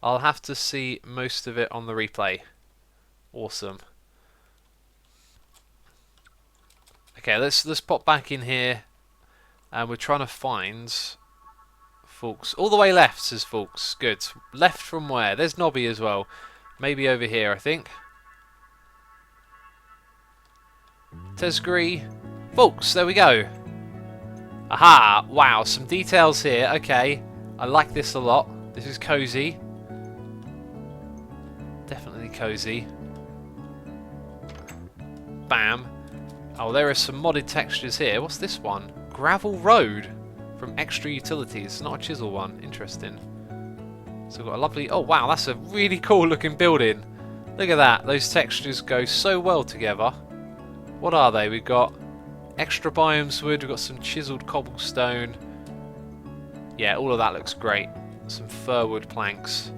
I'll have to see most of it on the replay. Awesome. Okay, let's pop back in here, and we're trying to find Folks. All the way left, says Folks. Good. Left from where? There's Nobby as well. Maybe over here, I think. Tesgree. Folks, there we go. Aha! Wow, some details here. Okay. I like this a lot. This is cozy. Definitely cozy. Bam. Oh, there are some modded textures here. What's this one? Gravel Road from Extra Utilities. Not a chisel one. Interesting. So we've got a lovely... Oh, wow, that's a really cool looking building. Look at that. Those textures go so well together. What are they? We've got extra biomes wood. We've got some chiseled cobblestone. Yeah, all of that looks great. Some firwood planks.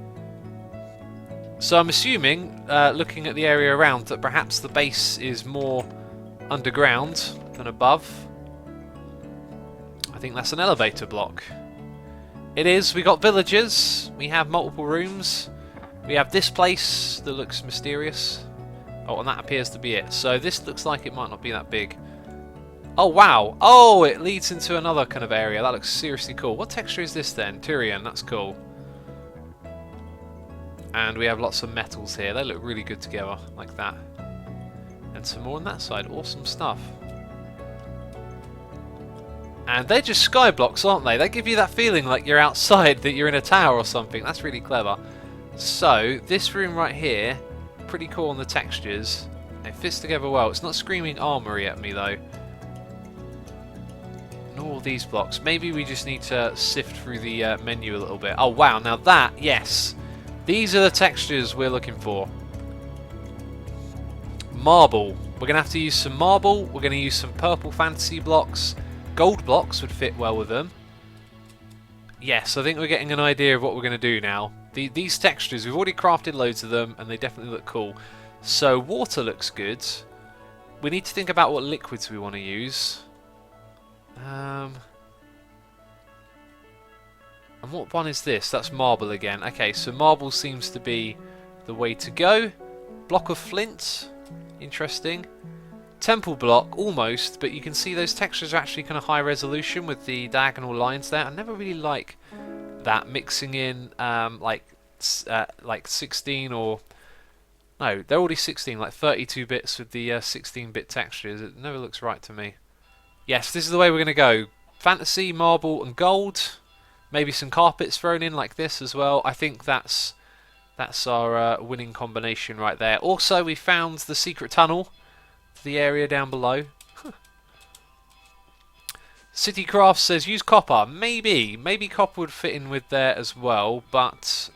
So I'm assuming, looking at the area around, that perhaps the base is more underground than above. I think that's an elevator block. It is. We got villagers. We have multiple rooms. We have this place that looks mysterious. Oh, and that appears to be it. So this looks like it might not be that big. Oh, wow. Oh, it leads into another kind of area. That looks seriously cool. What texture is this then? Tyrian. That's cool. And we have lots of metals here. They look really good together, like that. And some more on that side. Awesome stuff. And they're just sky blocks, aren't they? They give you that feeling like you're outside, that you're in a tower or something. That's really clever. So, this room right here, pretty cool on the textures. It fits together well. It's not screaming armory at me, though. Nor all these blocks. Maybe we just need to sift through the menu a little bit. Oh, wow. Now that, yes. These are the textures we're looking for. Marble. We're going to have to use some marble. We're going to use some purple fantasy blocks. Gold blocks would fit well with them. Yes, I think we're getting an idea of what we're going to do now. These textures, we've already crafted loads of them, and they definitely look cool. So, water looks good. We need to think about what liquids we want to use. And what one is this? That's marble again. Okay, so marble seems to be the way to go. Block of flint. Interesting. Temple block, almost, but you can see those textures are actually kind of high resolution with the diagonal lines there. I never really like that, mixing in like 16 or... No, they're already 16, like 32 bits with the 16-bit textures. It never looks right to me. Yes, this is the way we're going to go. Fantasy, marble and gold. Maybe some carpets thrown in like this as well. I think that's our winning combination right there. Also, we found the secret tunnel. the area down below. City Craft says use copper. Maybe copper would fit in with there as well, but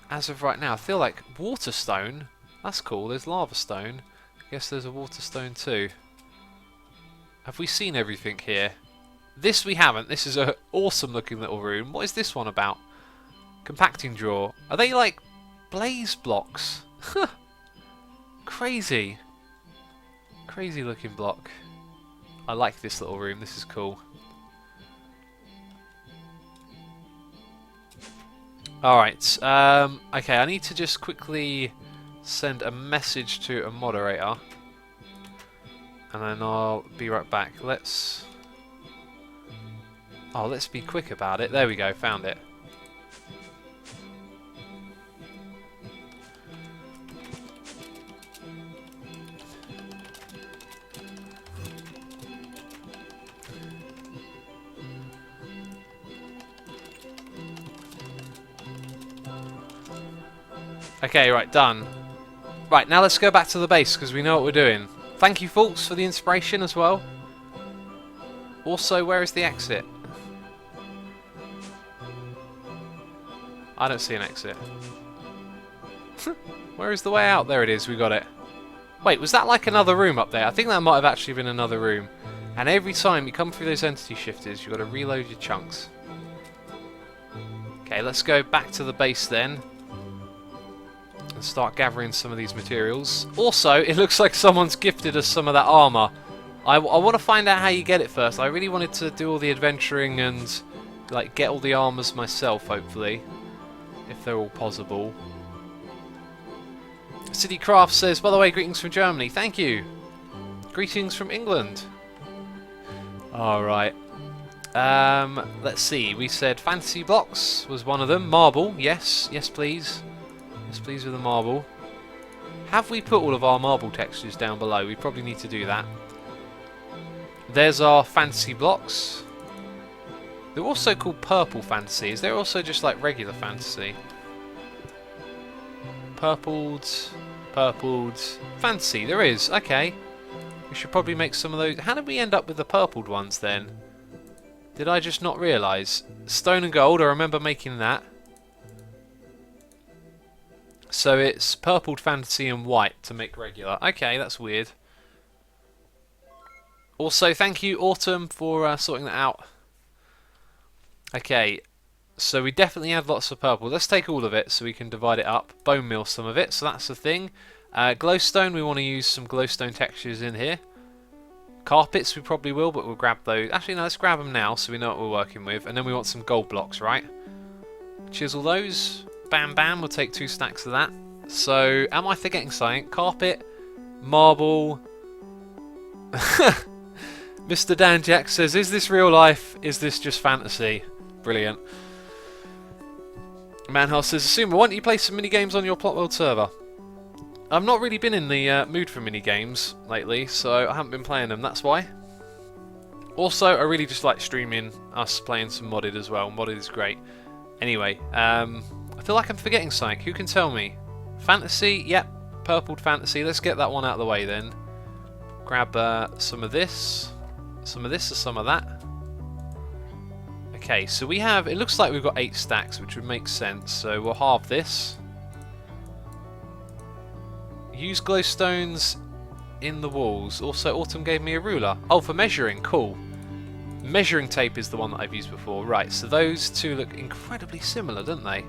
as of right now I feel like water stone. That's cool. There's lava stone. I guess there's a water stone too. Have we seen everything here? This we haven't. This is an awesome looking little room. What is this one about? Compacting drawer. Are they like blaze blocks? Crazy. Crazy looking block. I like this little room. This is cool. Alright. Okay, I need to just quickly send a message to a moderator. And then I'll be right back. Let's be quick about it. There we go. Found it. Okay, right, done. Right, now let's go back to the base because we know what we're doing. Thank you, folks, for the inspiration as well. Also, where is the exit? I don't see an exit. Where is the way out? There it is, we got it. Wait, was that like another room up there? I think that might have actually been another room. And every time you come through those entity shifters, you've got to reload your chunks. Okay, let's go back to the base then. And start gathering some of these materials. Also, it looks like someone's gifted us some of that armor. I want to find out how you get it first. I really wanted to do all the adventuring and like get all the armors myself, hopefully. If they're all possible. City Craft says, by the way, greetings from Germany. Thank you. Greetings from England. Alright. Let's see. We said fantasy blocks was one of them. Marble, yes. Yes, please. Yes, please with the marble. Have we put all of our marble textures down below? We probably need to do that. There's our fantasy blocks. They're also called purple fantasy. Is there also just like regular fantasy? Purpled, fantasy. There is. Okay. We should probably make some of those. How did we end up with the purpled ones then? Did I just not realise? Stone and gold. I remember making that. So it's purpled fantasy and white to make regular. Okay, that's weird. Also, thank you, Autumn, for sorting that out. Okay, so we definitely have lots of purple. Let's take all of it so we can divide it up. Bone meal some of it, so that's the thing. Glowstone, we want to use some glowstone textures in here. Carpets we probably will, but we'll grab those. Actually, no, let's grab them now so we know what we're working with. And then we want some gold blocks, right? Chisel those. Bam, bam. We'll take 2 stacks of that. So, am I forgetting something? Carpet, marble. Mr. Dan Jack says, is this real life? Is this just fantasy? Brilliant. Manhouse says, Assumer, why don't you play some mini-games on your Plot World server? I've not really been in the mood for mini-games lately, so I haven't been playing them, that's why. Also, I really just like streaming us playing some modded as well. Modded is great. Anyway, I feel like I'm forgetting something. Who can tell me? Fantasy? Yep. Purpled fantasy. Let's get that one out of the way then. Grab some of this. Some of this or some of that. Okay, so we have... It looks like we've got 8 stacks, which would make sense. So we'll halve this. Use glowstones in the walls. Also, Autumn gave me a ruler. Oh, for measuring. Cool. Measuring tape is the one that I've used before. Right, so those two look incredibly similar, don't they?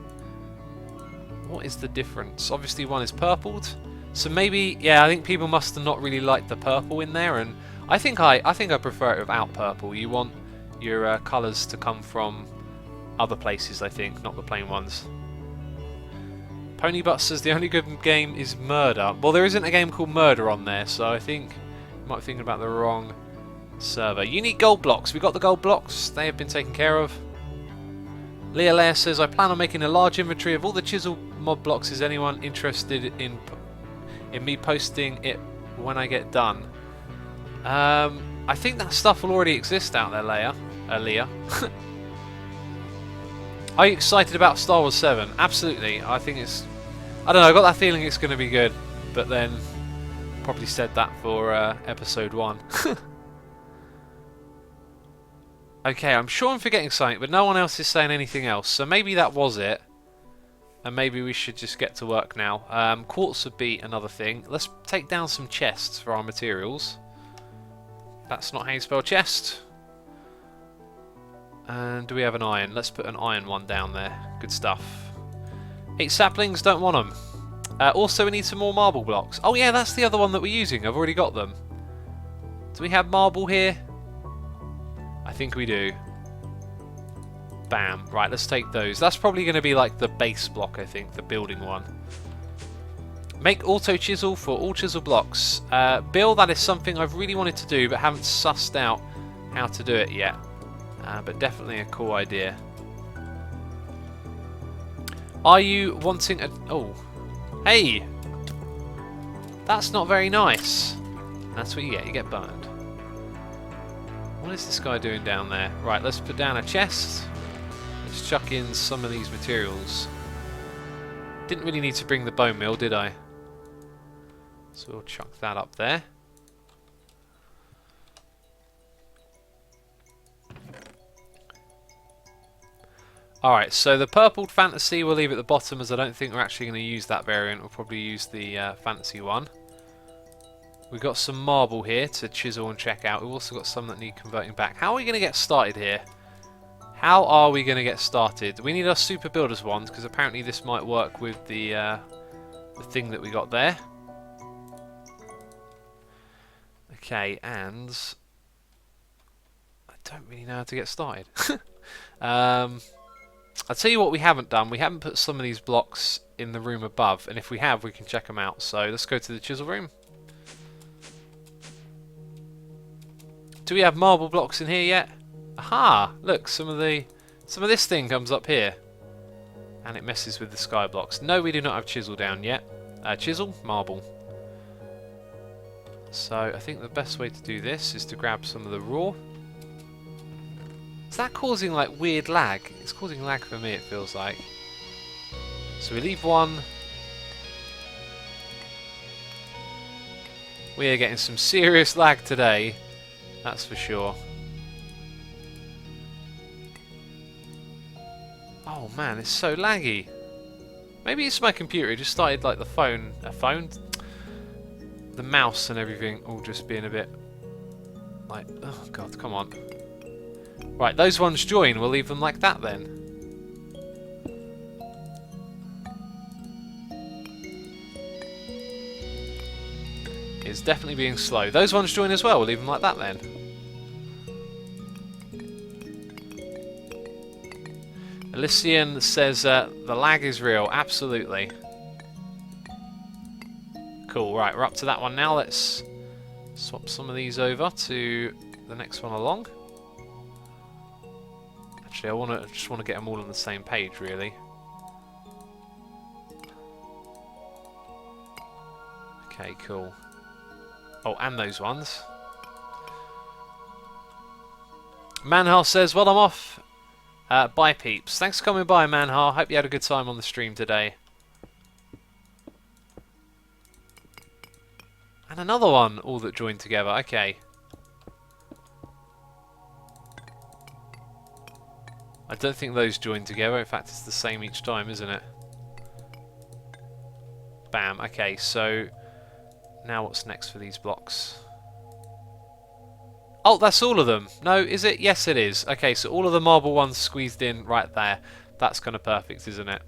What is the difference? Obviously one is purpled. So maybe, yeah, I think people must have not really liked the purple in there, and I think I prefer it without purple. You want your colours to come from other places, I think, not the plain ones. Ponybutt says the only good game is Murder. Well, there isn't a game called Murder on there, so I think you might be thinking about the wrong server. You need gold blocks. We got the gold blocks. They have been taken care of. Leah Leia says, I plan on making a large inventory of all the chisel mod blocks. Is anyone interested in me posting it when I get done? I think that stuff will already exist out there, Leia. Leah. Are you excited about Star Wars 7? Absolutely. I think it's... I don't know, I got that feeling it's going to be good. But then... Probably said that for episode 1. Okay, I'm sure I'm forgetting something, but no one else is saying anything else. So maybe that was it. And maybe we should just get to work now. Quartz would be another thing. Let's take down some chests for our materials. That's not how you spell chest. And do we have an iron? Let's put an iron one down there. Good stuff. 8 saplings, don't want them. Also, we need some more marble blocks. Oh yeah, that's the other one that we're using. I've already got them. Do we have marble here? I think we do. Bam. Right, let's take those. That's probably going to be like the base block, I think, the building one. Make auto chisel for all chisel blocks. Bill, that is something I've really wanted to do, but haven't sussed out how to do it yet. But definitely a cool idea. Are you wanting a... Oh. Hey! That's not very nice. That's what you get burned. What is this guy doing down there? Right, let's put down a chest. Let's chuck in some of these materials. Didn't really need to bring the bone meal, did I? So we'll chuck that up there. Alright, so the purpled fantasy we'll leave at the bottom, as I don't think we're actually going to use that variant. We'll probably use the fantasy one. We've got some marble here to chisel and check out. We've also got some that need converting back. How are we going to get started here? How are we going to get started? We need our super builders ones, because apparently this might work with the thing that we got there. Okay, and I don't really know how to get started. I'll tell you what we haven't done. We haven't put some of these blocks in the room above, and if we have, we can check them out. So let's go to the chisel room. Do we have marble blocks in here yet? Aha! Look, some of this thing comes up here, and it messes with the sky blocks. No, we do not have chisel down yet. Chisel, marble. So I think the best way to do this is to grab some of the raw. Is that causing like weird lag? It's causing lag for me, it feels like. So we leave one. We are getting some serious lag today, that's for sure. Oh man, it's so laggy. Maybe it's my computer, it just started like the the mouse and everything all just being a bit like, oh god, come on. Right, those ones join, we'll leave them like that then. It's definitely being slow. Those ones join as well, we'll leave them like that then. Elysian says the lag is real, absolutely. Cool, right, we're up to that one now. Let's swap some of these over to the next one along. Actually, I just want to get them all on the same page, really. Okay, cool. Oh, and those ones. Manhar says, well, I'm off. Bye, peeps. Thanks for coming by, Manhar. Hope you had a good time on the stream today. And another one, all that joined together. Okay. I don't think those join together. In fact, it's the same each time, isn't it? Bam. Okay, so now what's next for these blocks? Oh, that's all of them. No, is it? Yes, it is. Okay, so all of the marble ones squeezed in right there. That's kind of perfect, isn't it?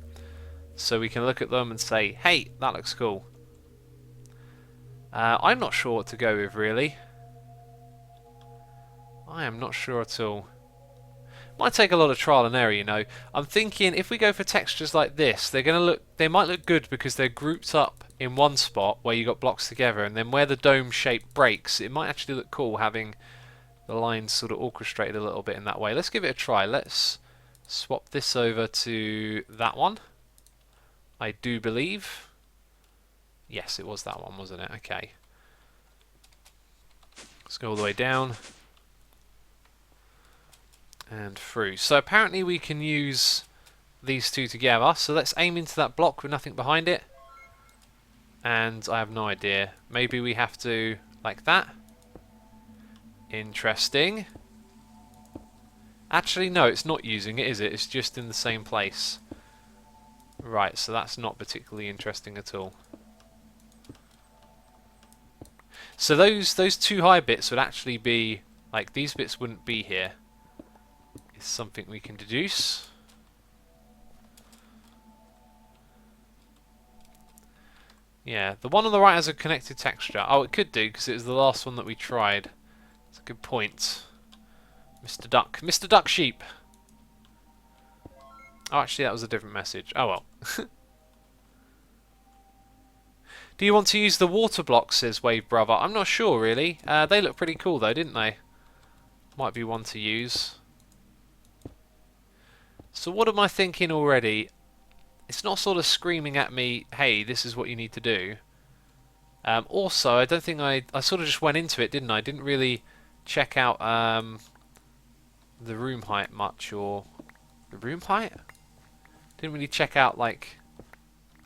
So we can look at them and say, hey, that looks cool. I'm not sure what to go with, really. I am not sure at all. Might take a lot of trial and error, you know. I'm thinking if we go for textures like this, they might look good because they're grouped up in one spot where you got blocks together, and then where the dome shape breaks, it might actually look cool having the lines sort of orchestrated a little bit in that way. Let's give it a try. Let's swap this over to that one. I do believe. Yes, it was that one, wasn't it? Okay. Let's go all the way down. And through. So apparently we can use these two together. So let's aim into that block with nothing behind it. And I have no idea. Maybe we have to, like that. Interesting. Actually, no, it's not using it, is it? It's just in the same place. Right, so that's not particularly interesting at all. So those two high bits would actually be, like, these bits wouldn't be here. It's something we can deduce. Yeah, the one on the right has a connected texture. Oh, it could do, because it was the last one that we tried. It's a good point. Mr. Duck. Mr. Duck Sheep! Oh, actually, that was a different message. Oh, well. Do you want to use the water blocks, says Wave Brother? I'm not sure, really. They look pretty cool, though, didn't they? Might be one to use. So what am I thinking already? It's not sort of screaming at me, hey, this is what you need to do. Also, I don't think I sort of just went into it, didn't I? I didn't really check out the room height much, or... The room height? Didn't really check out, like,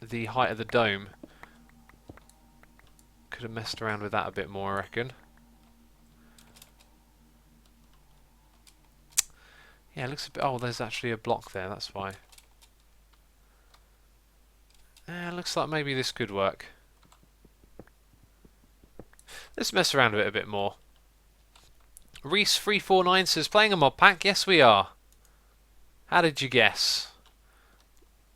the height of the dome. Could have messed around with that a bit more, I reckon. Yeah, it looks a bit... Oh, there's actually a block there, that's why. Looks like maybe this could work. Let's mess around with it a bit more. Reese349 says, playing a mod pack? Yes, we are. How did you guess?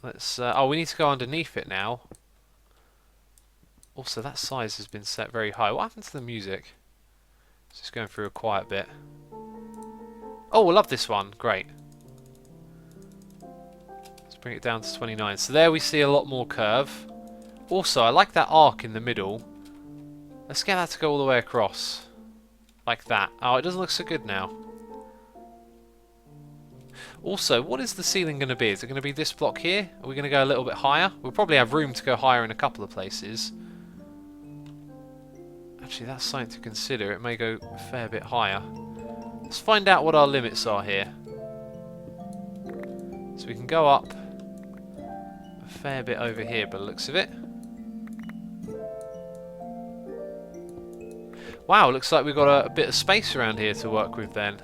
Let's... oh, we need to go underneath it now. Also, that size has been set very high. What happened to the music? It's just going through a quiet bit. Oh, I love this one. Great. Let's bring it down to 29. So there we see a lot more curve. Also, I like that arc in the middle. Let's get that to go all the way across. Like that. Oh, it doesn't look so good now. Also, what is the ceiling going to be? Is it going to be this block here? Are we going to go a little bit higher? We'll probably have room to go higher in a couple of places. Actually, that's something to consider. It may go a fair bit higher. Let's find out what our limits are here. So we can go up a fair bit over here by the looks of it. Wow, looks like we've got a bit of space around here to work with then.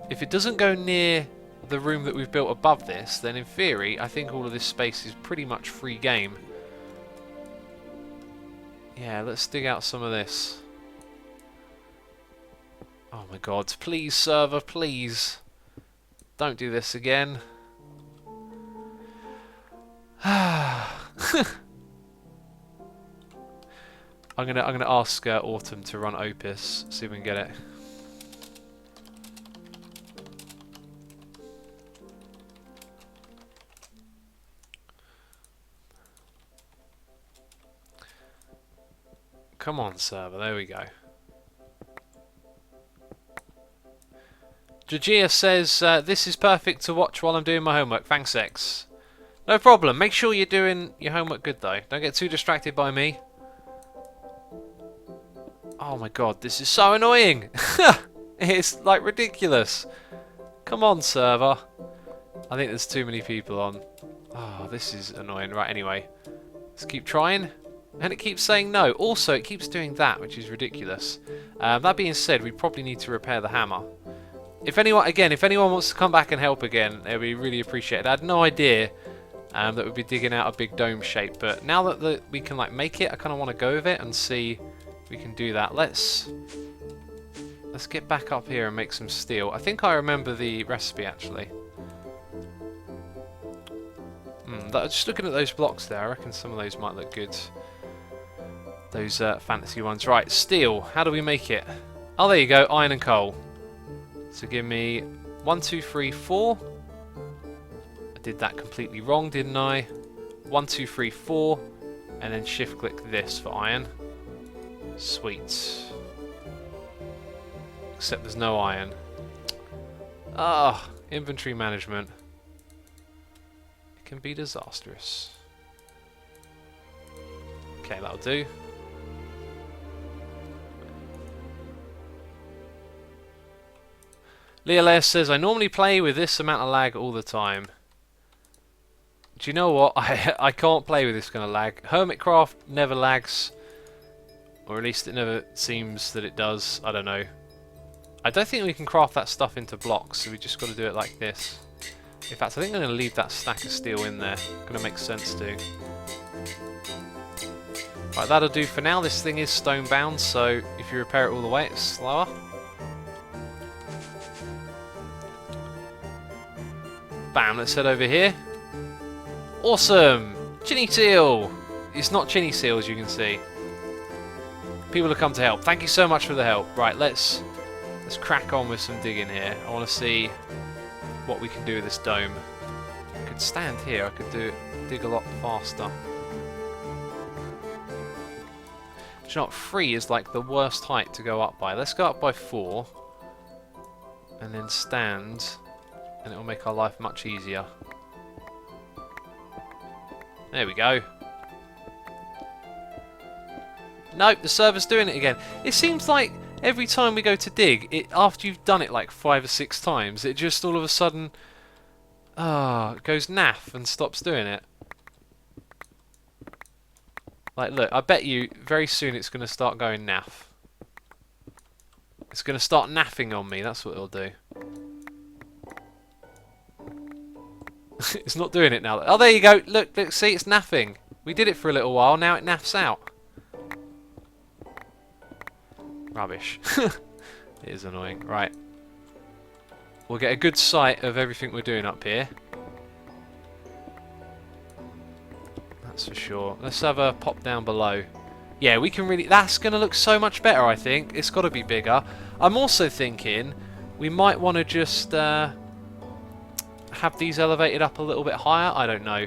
If it doesn't go near the room that we've built above this, then in theory, I think all of this space is pretty much free game. Yeah, let's dig out some of this. Oh my god, please server, please. Don't do this again. I'm gonna ask Autumn to run Opus, see if we can get it. Come on, server, there we go. Georgia says, this is perfect to watch while I'm doing my homework. Thanks, X. No problem. Make sure you're doing your homework good, though. Don't get too distracted by me. Oh my god, this is so annoying. It's, like, ridiculous. Come on, server. I think there's too many people on. Oh, this is annoying. Right, anyway. Let's keep trying. And it keeps saying no. Also, it keeps doing that, which is ridiculous. That being said, we probably need to repair the hammer. If anyone wants to come back and help again, it would be really appreciated. I had no idea that we'd be digging out a big dome shape, but now that we can like make it, I kind of want to go with it and see if we can do that. Let's get back up here and make some steel. I think I remember the recipe actually. Just looking at those blocks there, I reckon some of those might look good. Those fantasy ones. Right, steel. How do we make it? Oh, there you go. Iron and coal. So give me 1, 2, 3, 4. I did that completely wrong, didn't I? 1, 2, 3, 4. And then shift click this for iron. Sweet. Except there's no iron. Ah, inventory management. It can be disastrous. Okay, that'll do. Leolea says, I normally play with this amount of lag all the time. Do you know what? I can't play with this kind of lag. Hermitcraft never lags. Or at least it never seems that it does. I don't know. I don't think we can craft that stuff into blocks, so we just got to do it like this. In fact, I think I'm going to leave that stack of steel in there. Going to make sense to. Right, that'll do for now. This thing is stone bound, so if you repair it all the way, it's slower. Bam, let's head over here. Awesome! Chinny seal! It's not chinny seal, as you can see. People have come to help. Thank you so much for the help. Right, let's crack on with some digging here. I want to see what we can do with this dome. I could stand here. I could dig a lot faster. Do you know what? 3 is like the worst height to go up by. Let's go up by 4. And then stand. And it will make our life much easier. There we go. Nope, the server's doing it again. It seems like every time we go to dig, after you've done it like 5 or 6 times, it just all of a sudden goes naff and stops doing it. Like, look, I bet you very soon it's going to start going naff. It's going to start naffing on me, that's what it'll do. It's not doing it now. Oh, there you go. Look, see, it's naffing. We did it for a little while, now it naffs out. Rubbish. It is annoying. Right. We'll get a good sight of everything we're doing up here. That's for sure. Let's have a pop down below. Yeah, we can really... That's going to look so much better, I think. It's got to be bigger. I'm also thinking we might want to just have these elevated up a little bit higher. I don't know.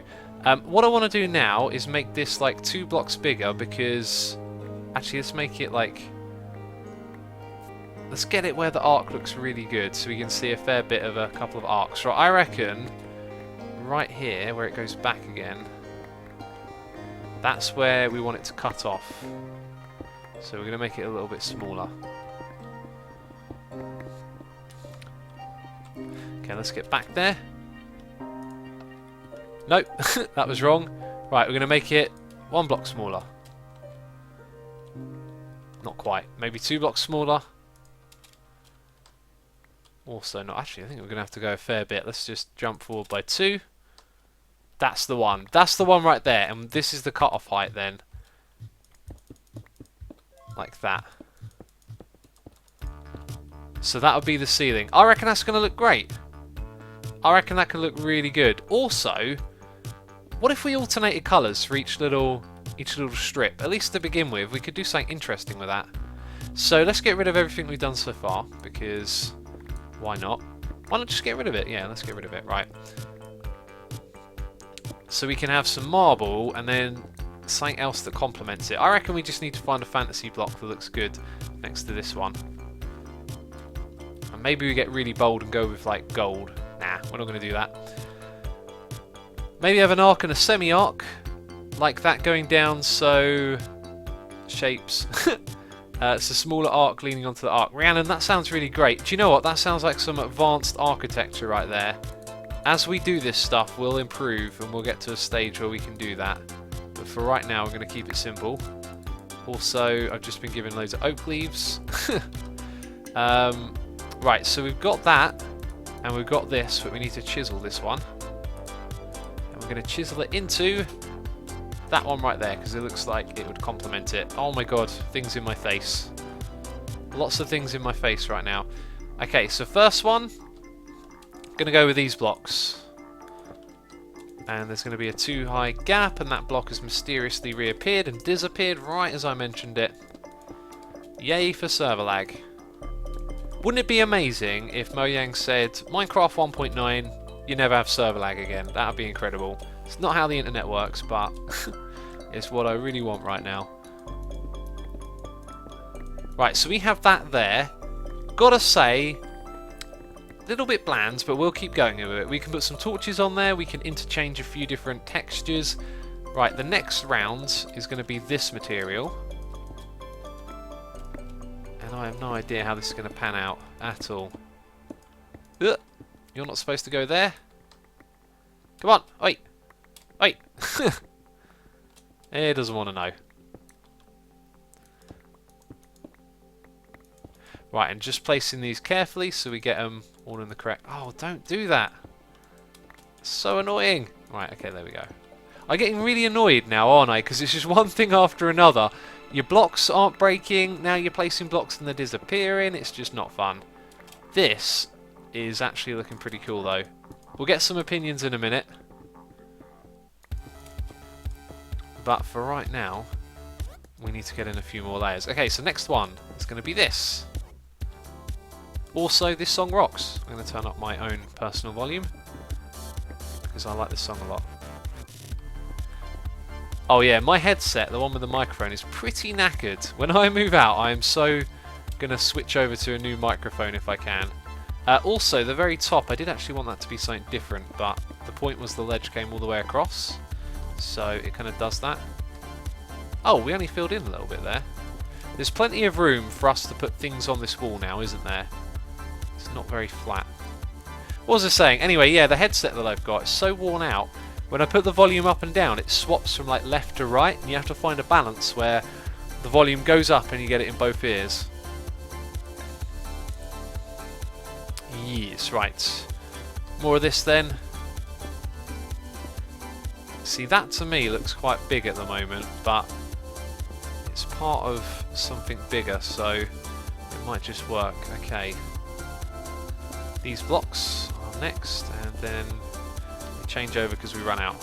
What I want to do now is make this like 2 blocks bigger because... Actually, let's make it like... Let's get it where the arc looks really good so we can see a fair bit of a couple of arcs. Right, I reckon right here where it goes back again, that's where we want it to cut off. So we're going to make it a little bit smaller. Okay, let's get back there. Nope, that was wrong. Right, we're going to make it 1 block smaller. Not quite. Maybe 2 blocks smaller. Also not. Actually, I think we're going to have to go a fair bit. Let's just jump forward by 2. That's the one. That's the one right there. And this is the cut-off height then. Like that. So that would be the ceiling. I reckon that's going to look great. I reckon that could look really good. Also, what if we alternated colours for each little strip? At least to begin with, we could do something interesting with that. So let's get rid of everything we've done so far, because why not? Why not just get rid of it? Yeah, let's get rid of it. Right. So we can have some marble and then something else that complements it. I reckon we just need to find a fantasy block that looks good next to this one. And maybe we get really bold and go with like gold. Nah, we're not going to do that. Maybe have an arc and a semi-arc. Like that going down, so... Shapes. It's a smaller arc leaning onto the arc. Rhiannon, that sounds really great. Do you know what? That sounds like some advanced architecture right there. As we do this stuff, we'll improve and we'll get to a stage where we can do that. But for right now, we're going to keep it simple. Also, I've just been given loads of oak leaves. Right, so we've got that. And we've got this, but we need to chisel this one. And we're going to chisel it into that one right there, because it looks like it would complement it. Oh my god, things in my face. Lots of things in my face right now. Okay, so first one, going to go with these blocks. And there's going to be a 2 high gap, and that block has mysteriously reappeared and disappeared right as I mentioned it. Yay for server lag. Wouldn't it be amazing if Mojang said, Minecraft 1.9, you never have server lag again? That would be incredible. It's not how the internet works, but it's what I really want right now. Right, so we have that there. Gotta say, a little bit bland, but we'll keep going with it. We can put some torches on there, we can interchange a few different textures. Right, the next round is going to be this material. And I have no idea how this is going to pan out at all. Ugh, you're not supposed to go there. Come on, wait. Wait! It doesn't want to know. Right, and just placing these carefully so we get them all in the correct... Oh, don't do that! So annoying! Right, okay, there we go. I'm getting really annoyed now, aren't I? Because it's just one thing after another. Your blocks aren't breaking, now you're placing blocks and they're disappearing. It's just not fun. This is actually looking pretty cool, though. We'll get some opinions in a minute. But for right now, we need to get in a few more layers. Okay, so next one is going to be this. Also, this song rocks. I'm going to turn up my own personal volume because I like this song a lot. Oh yeah, my headset, the one with the microphone, is pretty knackered. When I move out, I am so going to switch over to a new microphone if I can. Also, the very top, I did actually want that to be something different, but the point was the ledge came all the way across, so it kind of does that. Oh, we only filled in a little bit there. There's plenty of room for us to put things on this wall now, isn't there? It's not very flat. What was I saying? Anyway, yeah, the headset that I've got is so worn out. When I put the volume up and down, it swaps from like left to right, and you have to find a balance where the volume goes up and you get it in both ears. Yes, right. More of this then. See, that to me looks quite big at the moment, but it's part of something bigger, so it might just work. Okay. These blocks are next, and then we change over because we run out.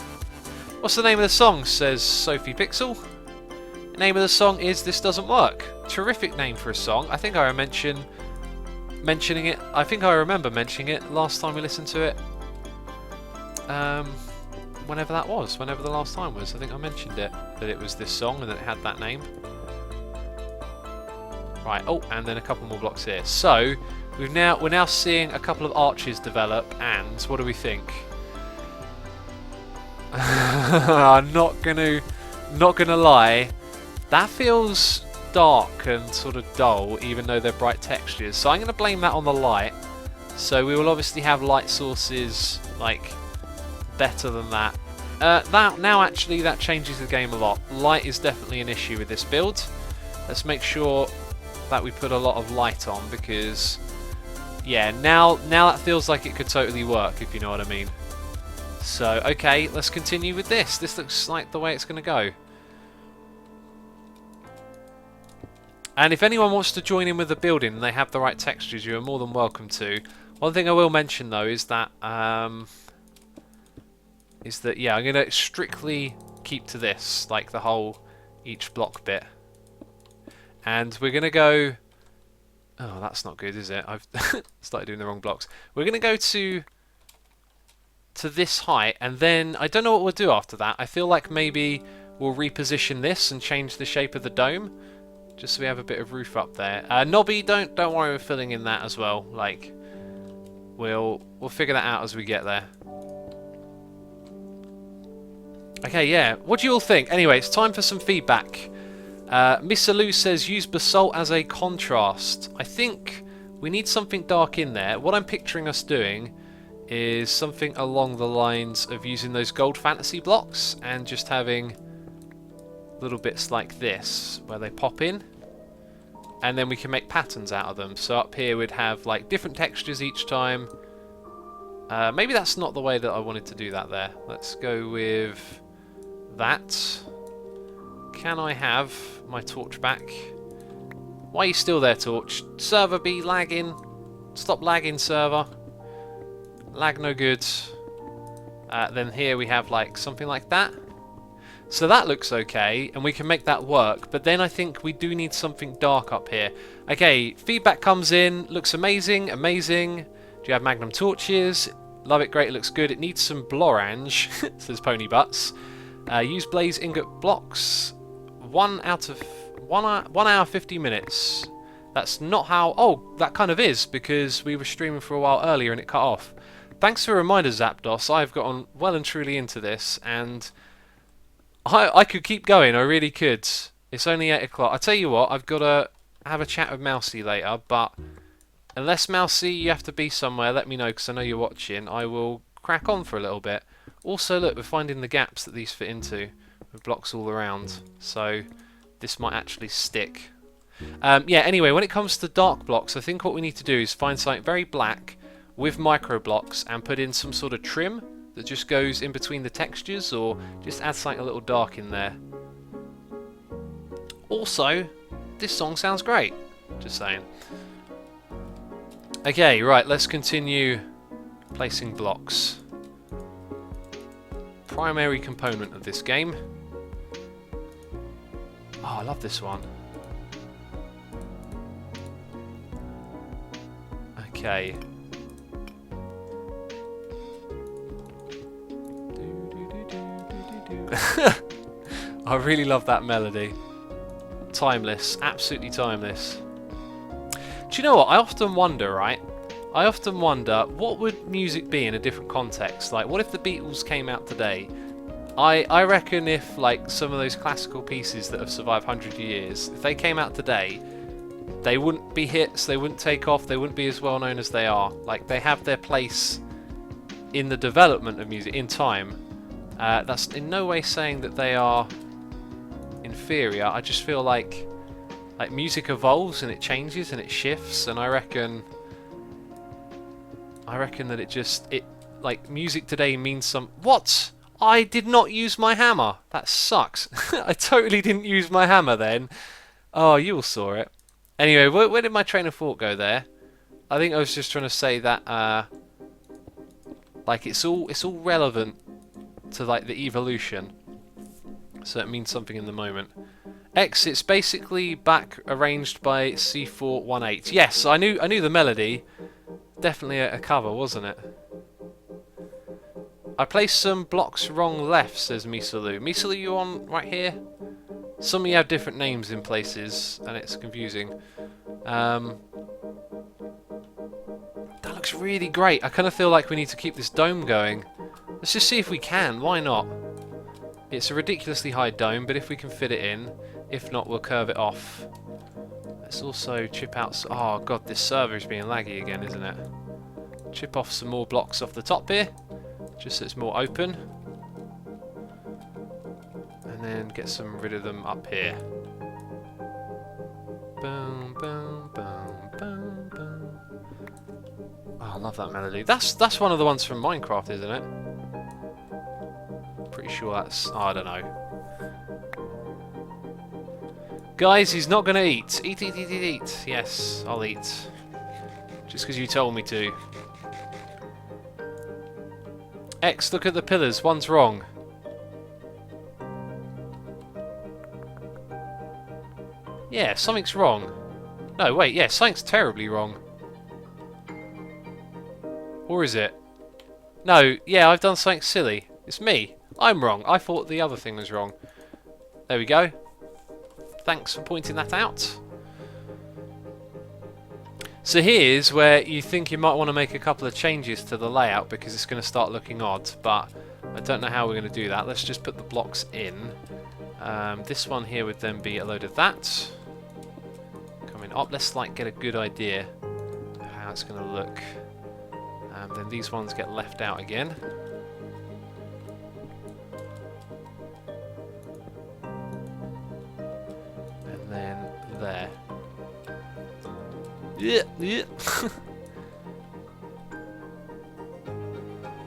What's the name of the song? Says Sophie Pixel. The name of the song is This Doesn't Work. Terrific name for a song. I think I mentioning it. I think I remember mentioning it last time we listened to it. Whenever that was, whenever the last time was, I think I mentioned it, that it was this song and that it had that name. Right, oh, and then a couple more blocks here. So we're now seeing a couple of arches develop, and what do we think? I'm not gonna lie, that feels dark and sort of dull, even though they're bright textures. So I'm gonna blame that on the light. So we will obviously have light sources like better than that. Now actually that changes the game a lot. Light is definitely an issue with this build. Let's make sure that we put a lot of light on, because yeah, now that feels like it could totally work, if you know what I mean. So okay, let's continue with this. This looks like the way it's going to go. And if anyone wants to join in with the building and they have the right textures, you are more than welcome to. One thing I will mention though is that yeah, I'm going to strictly keep to this, like the whole each block bit. And we're going to go... Oh, that's not good, is it? I've started doing the wrong blocks. We're going to go to this height, and then I don't know what we'll do after that. I feel like maybe we'll reposition this and change the shape of the dome, just so we have a bit of roof up there. Nobby, don't worry, we're filling in that as well. Like, we'll figure that out as we get there. Okay, yeah. What do you all think? Anyway, it's time for some feedback. Mr. Lou says use basalt as a contrast. I think we need something dark in there. What I'm picturing us doing is something along the lines of using those gold fantasy blocks and just having little bits like this where they pop in, and then we can make patterns out of them. So up here we'd have like different textures each time. Maybe that's not the way that I wanted to do that there. Let's go with that. Can I have my torch back? Why are you still there, torch? Server be lagging. Stop lagging, server. Lag no good. Then here we have like something like that. So that looks okay, and we can make that work. But then I think we do need something dark up here. Okay, feedback comes in. Looks amazing, amazing. Do you have magnum torches? Love it, great, it looks good. It needs some blorange, says Pony Butts. Use blaze ingot blocks. 1 hour 50 minutes. That's not how... Oh, that kind of is, because we were streaming for a while earlier and it cut off. Thanks for a reminder, Zapdos. I've gotten well and truly into this, and I could keep going, I really could. It's only 8 o'clock. I tell you what, I've got to have a chat with Mousy later, but unless, Mousy, you have to be somewhere, let me know, because I know you're watching. I will crack on for a little bit. Also, look, we're finding the gaps that these fit into with blocks all around, so this might actually stick. Yeah, anyway, when it comes to dark blocks, I think what we need to do is find something very black with micro blocks and put in some sort of trim that just goes in between the textures, or just add something a little dark in there. Also, this song sounds great, just saying. Okay, right, let's continue placing blocks. Primary component of this game. Oh, I love this one. Okay. I really love that melody. Timeless, absolutely timeless. Do you know what? I often wonder, right? I often wonder, what would music be in a different context? Like, what if the Beatles came out today? I reckon if, like, some of those classical pieces that have survived 100 years, if they came out today, they wouldn't be hits, they wouldn't take off, they wouldn't be as well known as they are. Like, they have their place in the development of music, in time. That's in no way saying that they are inferior. I just feel like music evolves and it changes and it shifts, and I reckon that it like, music today means some... What? I did not use my hammer. That sucks. I totally didn't use my hammer then. Oh, you all saw it. Anyway, where did my train of thought go there? I think I was just trying to say that like, it's all relevant to, like, the evolution, so it means something in the moment. X, it's basically back arranged by C418. Yes, I knew the melody. Definitely a cover, wasn't it? I placed some blocks wrong left, says Misalu. Misalu, you on right here? Some of you have different names in places, and it's confusing. That looks really great. I kind of feel like we need to keep this dome going. Let's just see if we can. Why not? It's a ridiculously high dome, but if we can fit it in, if not, we'll curve it off. Let's also chip out... Oh god, this server is being laggy again, isn't it? Chip off some more blocks off the top here, just so it's more open. And then get some rid of them up here. Boom, boom, boom, boom, boom. Oh, I love that melody. That's one of the ones from Minecraft, isn't it? Pretty sure that's... Oh, I don't know. Guys, he's not going to eat. Eat, eat, eat, eat, eat. Yes, I'll eat. Just because you told me to. X, look at the pillars. One's wrong. Yeah, something's wrong. No, wait, yeah, something's terribly wrong. Or is it? No, yeah, I've done something silly. It's me. I'm wrong. I thought the other thing was wrong. There we go. Thanks for pointing that out. So here's where you think you might want to make a couple of changes to the layout because it's going to start looking odd, but I don't know how we're going to do that. Let's just put the blocks in. This one here would then be a load of that. Coming up, let's like get a good idea of how it's going to look. Then these ones get left out again. And then there. Yeah, yeah.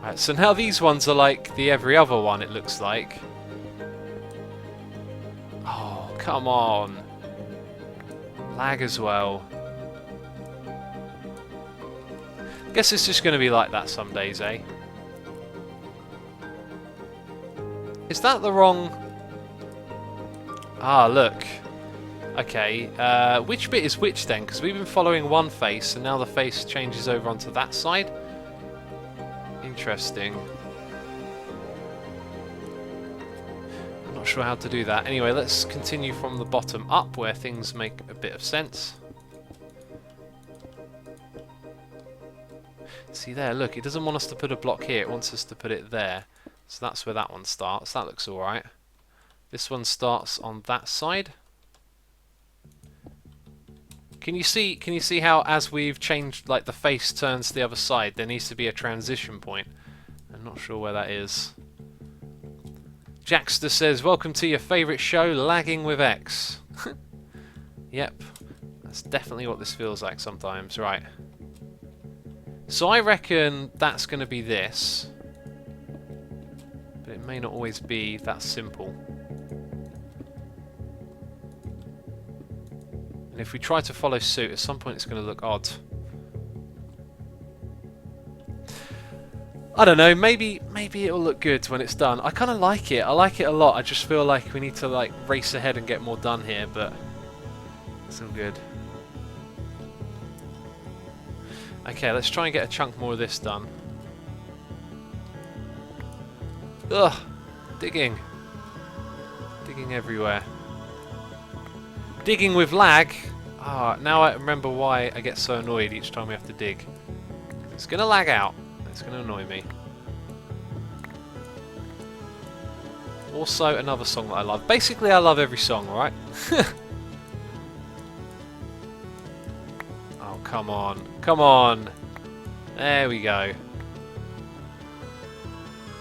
Right, so now these ones are like the every other one, it looks like. Oh, come on. Lag as well. Guess it's just going to be like that some days, eh? Is that the wrong... Ah, look. Okay, which bit is which then? Because we've been following one face, and now the face changes over onto that side. Interesting. I'm not sure how to do that. Anyway, let's continue from the bottom up, where things make a bit of sense. See there, look, it doesn't want us to put a block here, it wants us to put it there. So that's where that one starts. That looks alright. This one starts on that side. Can you see how as we've changed, like, the face turns to the other side, there needs to be a transition point? I'm not sure where that is. Jackster says, welcome to your favourite show, Lagging with X. Yep, that's definitely what this feels like sometimes. Right. So I reckon that's going to be this. But it may not always be that simple. And if we try to follow suit, at some point it's going to look odd. I don't know, maybe it'll look good when it's done. I kind of like it. I like it a lot. I just feel like we need to like race ahead and get more done here, but it's all good. Okay, let's try and get a chunk more of this done. Ugh, digging. Digging everywhere. Digging with lag. Ah, now I remember why I get so annoyed each time we have to dig. It's gonna lag out. It's going to annoy me. Also, another song that I love. Basically, I love every song, right? Oh, come on. Come on. There we go.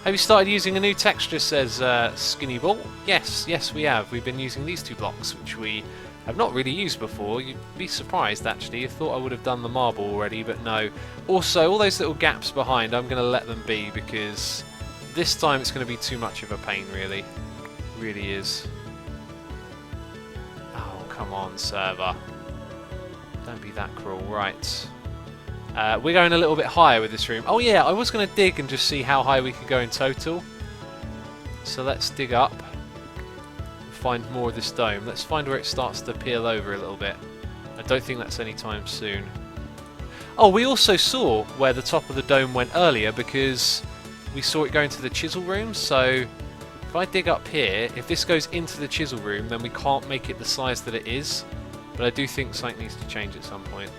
Have you started using a new texture, says Skinny Ball? Yes, yes we have. We've been using these two blocks, which we have not really used before. You'd be surprised, actually. You thought I would have done the marble already, but no. Also, all those little gaps behind, I'm going to let them be, because this time it's going to be too much of a pain, really. It really is. Oh, come on, server. Don't be that cruel. Right. We're going a little bit higher with this room. Oh, yeah, I was going to dig and just see how high we could go in total. So let's dig up. Find more of this dome. Let's find where it starts to peel over a little bit. I don't think that's anytime soon. Oh, we also saw where the top of the dome went earlier because we saw it go into the chisel room. So if I dig up here, if this goes into the chisel room, then we can't make it the size that it is. But I do think something needs to change at some point.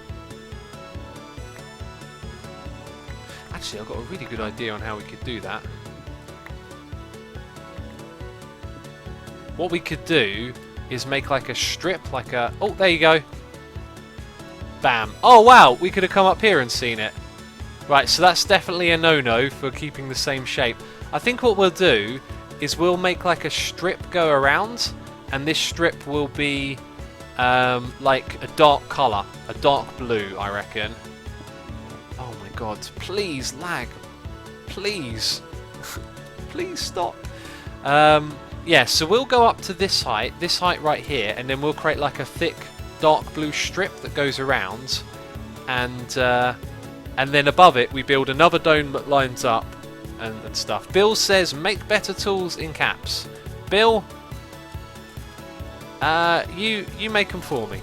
Actually, I've got a really good idea on how we could do that. What we could do is make like a strip, like a... Oh, there you go. Bam. Oh, wow. We could have come up here and seen it. Right, so that's definitely a no-no for keeping the same shape. I think what we'll do is we'll make like a strip go around, and this strip will be like a dark colour, a dark blue, I reckon. Oh my god, please lag. Please. Please stop. Yeah, so we'll go up to this height right here, and then we'll create like a thick dark blue strip that goes around, and then above it we build another dome that lines up and stuff. Bill says make better tools in caps. Bill, you make them for me.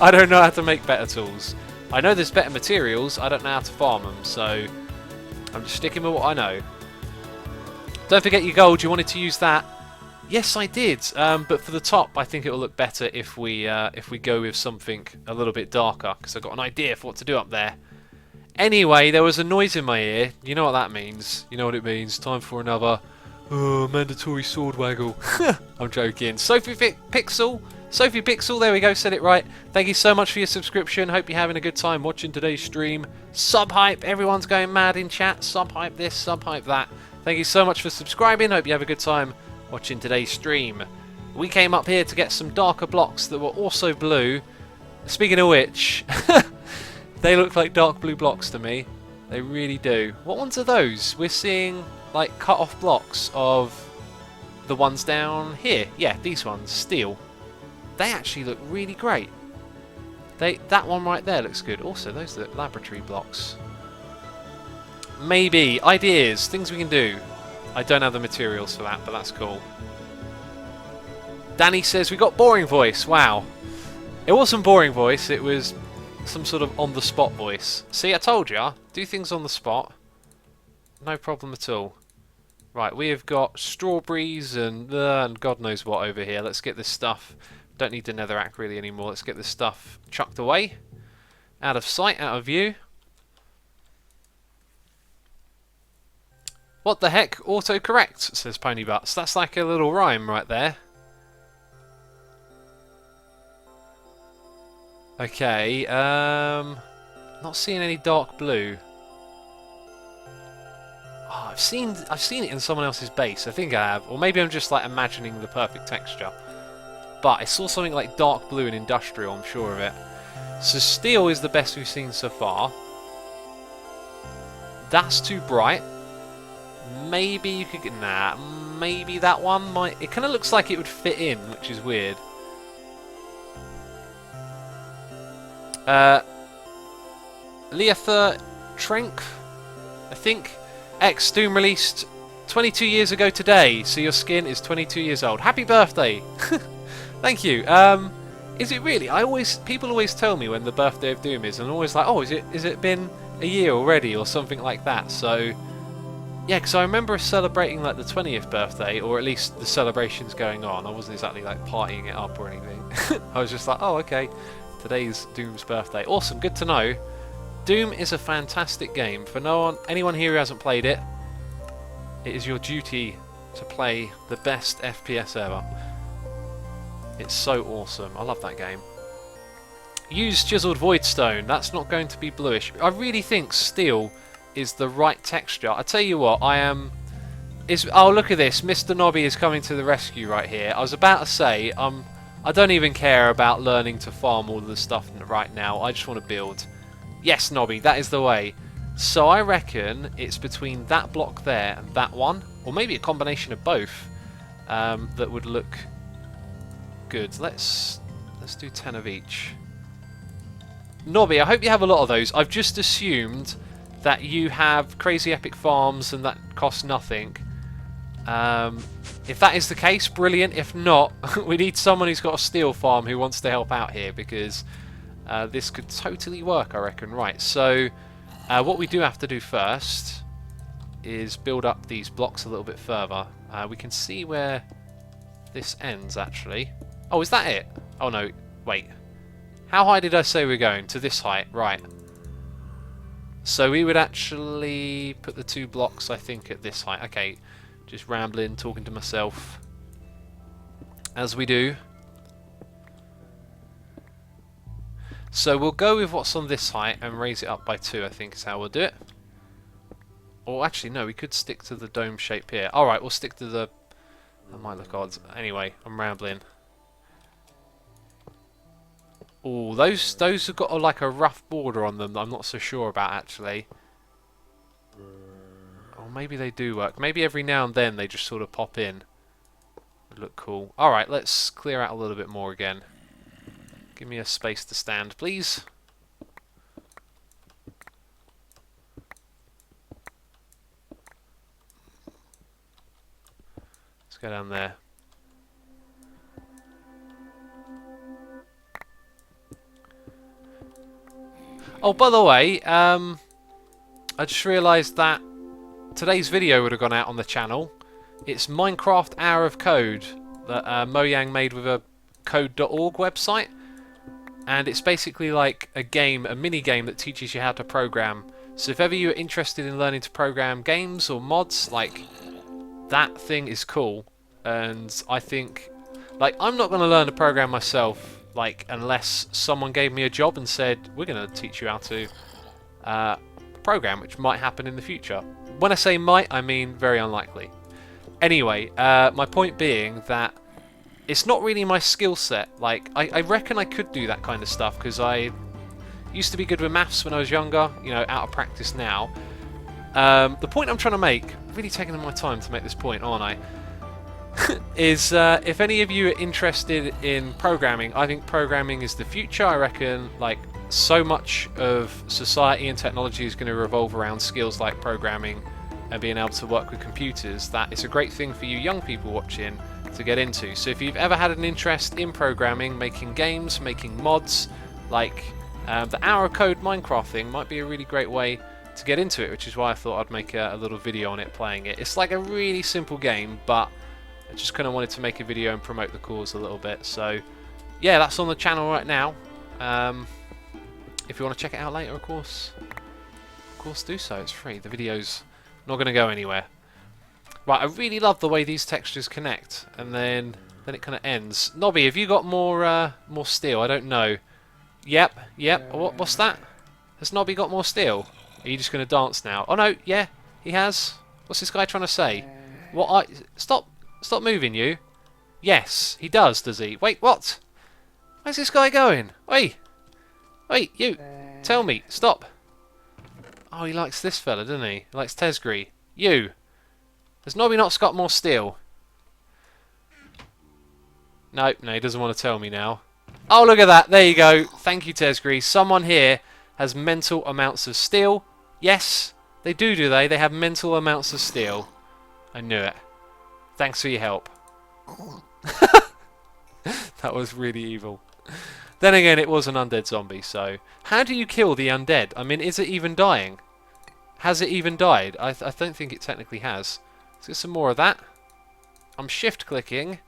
I don't know how to make better tools. I know there's better materials, I don't know how to farm them, so I'm just sticking with what I know. Don't forget your gold, you wanted to use that. Yes, I did, but for the top, I think it will look better if we go with something a little bit darker, because I've got an idea for what to do up there. Anyway, there was a noise in my ear. You know what that means. You know what it means. Time for another mandatory sword waggle. I'm joking. Sophie Pixel, there we go, said it right. Thank you so much for your subscription. Hope you're having a good time watching today's stream. Subhype, everyone's going mad in chat. Subhype this, subhype that. Thank you so much for subscribing. Hope you have a good time watching today's stream. We came up here to get some darker blocks that were also blue. Speaking of which, they look like dark blue blocks to me. They really do. What ones are those? We're seeing like cut off blocks of the ones down here. Yeah, these ones, steel. They actually look really great. That one right there looks good. Also, those are laboratory blocks. Maybe. Ideas. Things we can do. I don't have the materials for that, but that's cool. Danny says we got boring voice. Wow. It wasn't boring voice. It was some sort of on-the-spot voice. See, I told ya. Do things on the spot. No problem at all. Right, we have got strawberries and God knows what over here. Let's get this stuff. Don't need the netherrack really anymore. Let's get this stuff chucked away. Out of sight, out of view. What the heck? Autocorrect, says Ponybutts. That's like a little rhyme right there. Okay, not seeing any dark blue. I've seen it in someone else's base. I think I have, or maybe I'm just like imagining the perfect texture. But I saw something like dark blue and industrial. I'm sure of it. So steel is the best we've seen so far. That's too bright. Maybe you could get... Nah, maybe that one might... It kind of looks like it would fit in, which is weird. Leather Trenk, I think. X Doom released 22 years ago today, so your skin is 22 years old. Happy birthday! Thank you. Is it really? People always tell me when the birthday of Doom is, and I'm always like, oh, is it been a year already, or something like that? So yeah, because I remember celebrating like the 20th birthday, or at least the celebrations going on. I wasn't exactly like partying it up or anything. I was just like, oh, okay, today's Doom's birthday. Awesome, good to know. Doom is a fantastic game. For anyone here who hasn't played it, it is your duty to play the best FPS ever. It's so awesome. I love that game. Use chiseled voidstone. That's not going to be bluish. I really think steel is the right texture. I tell you what, oh, look at this. Mr. Nobby is coming to the rescue right here. I was about to say, I don't even care about learning to farm all of the stuff right now. I just want to build. Yes, Nobby, that is the way. So I reckon it's between that block there and that one, or maybe a combination of both, that would look good. Let's do 10 of each. Nobby, I hope you have a lot of those. I've just assumed that you have crazy epic farms and that costs nothing. If that is the case, brilliant. If not, we need someone who's got a steel farm who wants to help out here, because this could totally work, I reckon. Right, so what we do have to do first is build up these blocks a little bit further. We can see where this ends, actually. Oh, is that it? Oh, no. Wait. How high did I say we're going? To this height. Right. So we would actually put the 2 blocks, I think, at this height. Okay. Just rambling, talking to myself. As we do. So we'll go with what's on this height and raise it up by 2, I think is how we'll do it. Or actually, no, we could stick to the dome shape here. Alright, we'll stick to the... That might look odd. Anyway, I'm rambling. Oh, those have got like a rough border on them that I'm not so sure about, actually. Or maybe they do work. Maybe every now and then they just sort of pop in. Would look cool. Alright, let's clear out a little bit more again. Give me a space to stand, please. Let's go down there. Oh, by the way, I just realised that today's video would have gone out on the channel. It's Minecraft Hour of Code that Mojang made with a code.org website. And it's basically like a game, a mini game that teaches you how to program. So if ever you're interested in learning to program games or mods, like, that thing is cool. And I think, like, I'm not going to learn to program myself, like, unless someone gave me a job and said, we're going to teach you how to program, which might happen in the future. When I say might, I mean very unlikely. Anyway, my point being that it's not really my skill set. Like, I reckon I could do that kind of stuff, because I used to be good with maths when I was younger, you know, out of practice now. The point I'm trying to make, really taking my time to make this point, aren't I? is if any of you are interested in programming, I think programming is the future. I reckon like so much of society and technology is going to revolve around skills like programming and being able to work with computers, that it's a great thing for you young people watching to get into. So if you've ever had an interest in programming, making games, making mods, like the Hour of Code Minecraft thing might be a really great way to get into it, which is why I thought I'd make a little video on it playing it. It's like a really simple game, but I just kind of wanted to make a video and promote the cause a little bit. So yeah, that's on the channel right now. If you want to check it out later, of course do so. It's free. The video's not going to go anywhere. Right, I really love the way these textures connect, and then it kind of ends. Nobby, have you got more steel? I don't know. Yep. What's that? Has Nobby got more steel? Are you just going to dance now? Oh no, yeah, he has. What's this guy trying to say? What? Stop moving, you. Yes, he does he? Wait, what? Where's this guy going? Wait, you. Tell me. Stop. Oh, he likes this fella, doesn't he? He likes Tesgri. You. Has Nobby not got more steel? No, he doesn't want to tell me now. Oh, look at that. There you go. Thank you, Tesgri. Someone here has mental amounts of steel. Yes, they do they? They have mental amounts of steel. I knew it. Thanks for your help. That was really evil. Then again, it was an undead zombie, so... How do you kill the undead? I mean, is it even dying? Has it even died? I don't think it technically has. Let's get some more of that. I'm shift-clicking,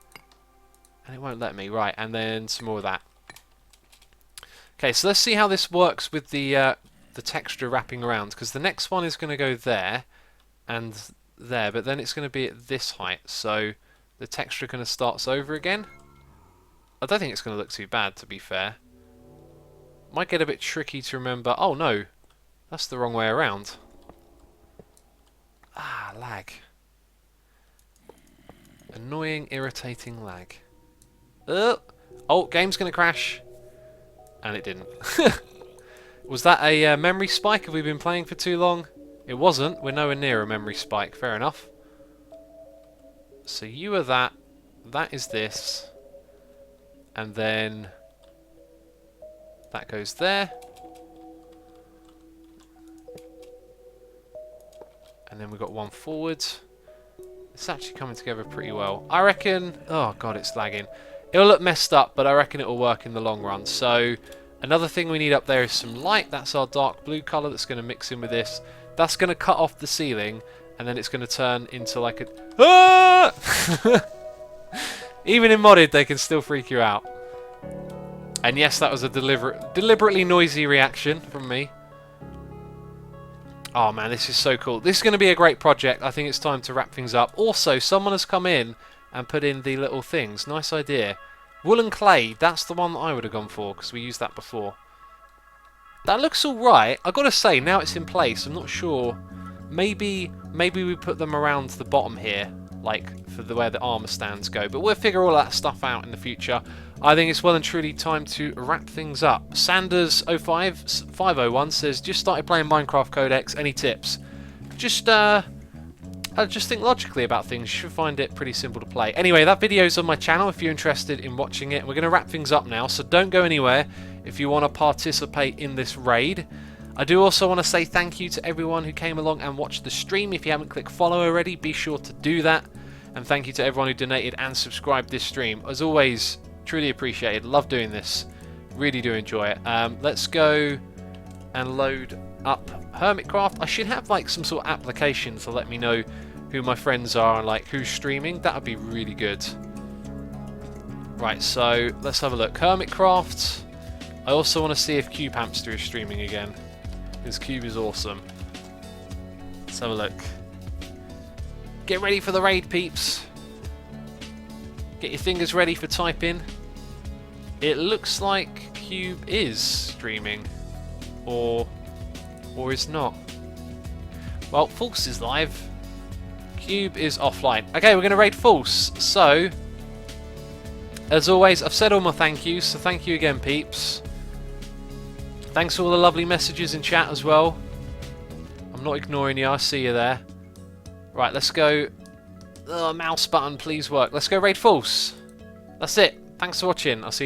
and it won't let me. Right, and then some more of that. Okay, so let's see how this works with the texture wrapping around, because the next one is going to go there, and there, but then it's going to be at this height, so the texture kind of starts over again. I don't think it's going to look too bad, to be fair. Might get a bit tricky to remember. Oh no, that's the wrong way around. Ah, lag. Annoying, irritating lag. Oh, game's going to crash. And it didn't. Was that a memory spike? Have we been playing for too long? It wasn't. We're nowhere near a memory spike. Fair enough. So you are that. That is this. And then that goes there. And then we've got one forward. It's actually coming together pretty well. I reckon... Oh, God, it's lagging. It'll look messed up, but I reckon it'll work in the long run. So, another thing we need up there is some light. That's our dark blue colour that's going to mix in with this. That's going to cut off the ceiling, and then it's going to turn into like a... Ah! Even in modded, they can still freak you out. And yes, that was a deliberately noisy reaction from me. Oh man, this is so cool. This is going to be a great project. I think it's time to wrap things up. Also, someone has come in and put in the little things. Nice idea. Wool and clay, that's the one that I would have gone for, because we used that before. That looks alright. I've got to say, now it's in place, I'm not sure. Maybe we put them around the bottom here, like for where the armour stands go. But we'll figure all that stuff out in the future. I think it's well and truly time to wrap things up. Sanders0501 says, just started playing Minecraft Codex, any tips? Just think logically about things. You should find it pretty simple to play. Anyway, that video's on my channel if you're interested in watching it. We're going to wrap things up now, so don't go anywhere if you want to participate in this raid. I do also want to say thank you to everyone who came along and watched the stream. If you haven't clicked follow already, be sure to do that. And thank you to everyone who donated and subscribed this stream. As always, truly appreciated. Love doing this. Really do enjoy it. Let's go and load up Hermitcraft. I should have like some sort of application to let me know who my friends are and like who's streaming. That would be really good. Right, so let's have a look. Hermitcraft. I also want to see if Cube Hamster is streaming again, because Cube is awesome. Let's have a look. Get ready for the raid, peeps. Get your fingers ready for typing. It looks like Cube is streaming, or is not. Well, False is live. Cube is offline. Okay, we're going to raid False. So, as always, I've said all my thank yous, so thank you again, peeps. Thanks for all the lovely messages in chat as well. I'm not ignoring you, I see you there. Right, let's go. Mouse button, please work. Let's go raid False. That's it. Thanks for watching. I'll see you.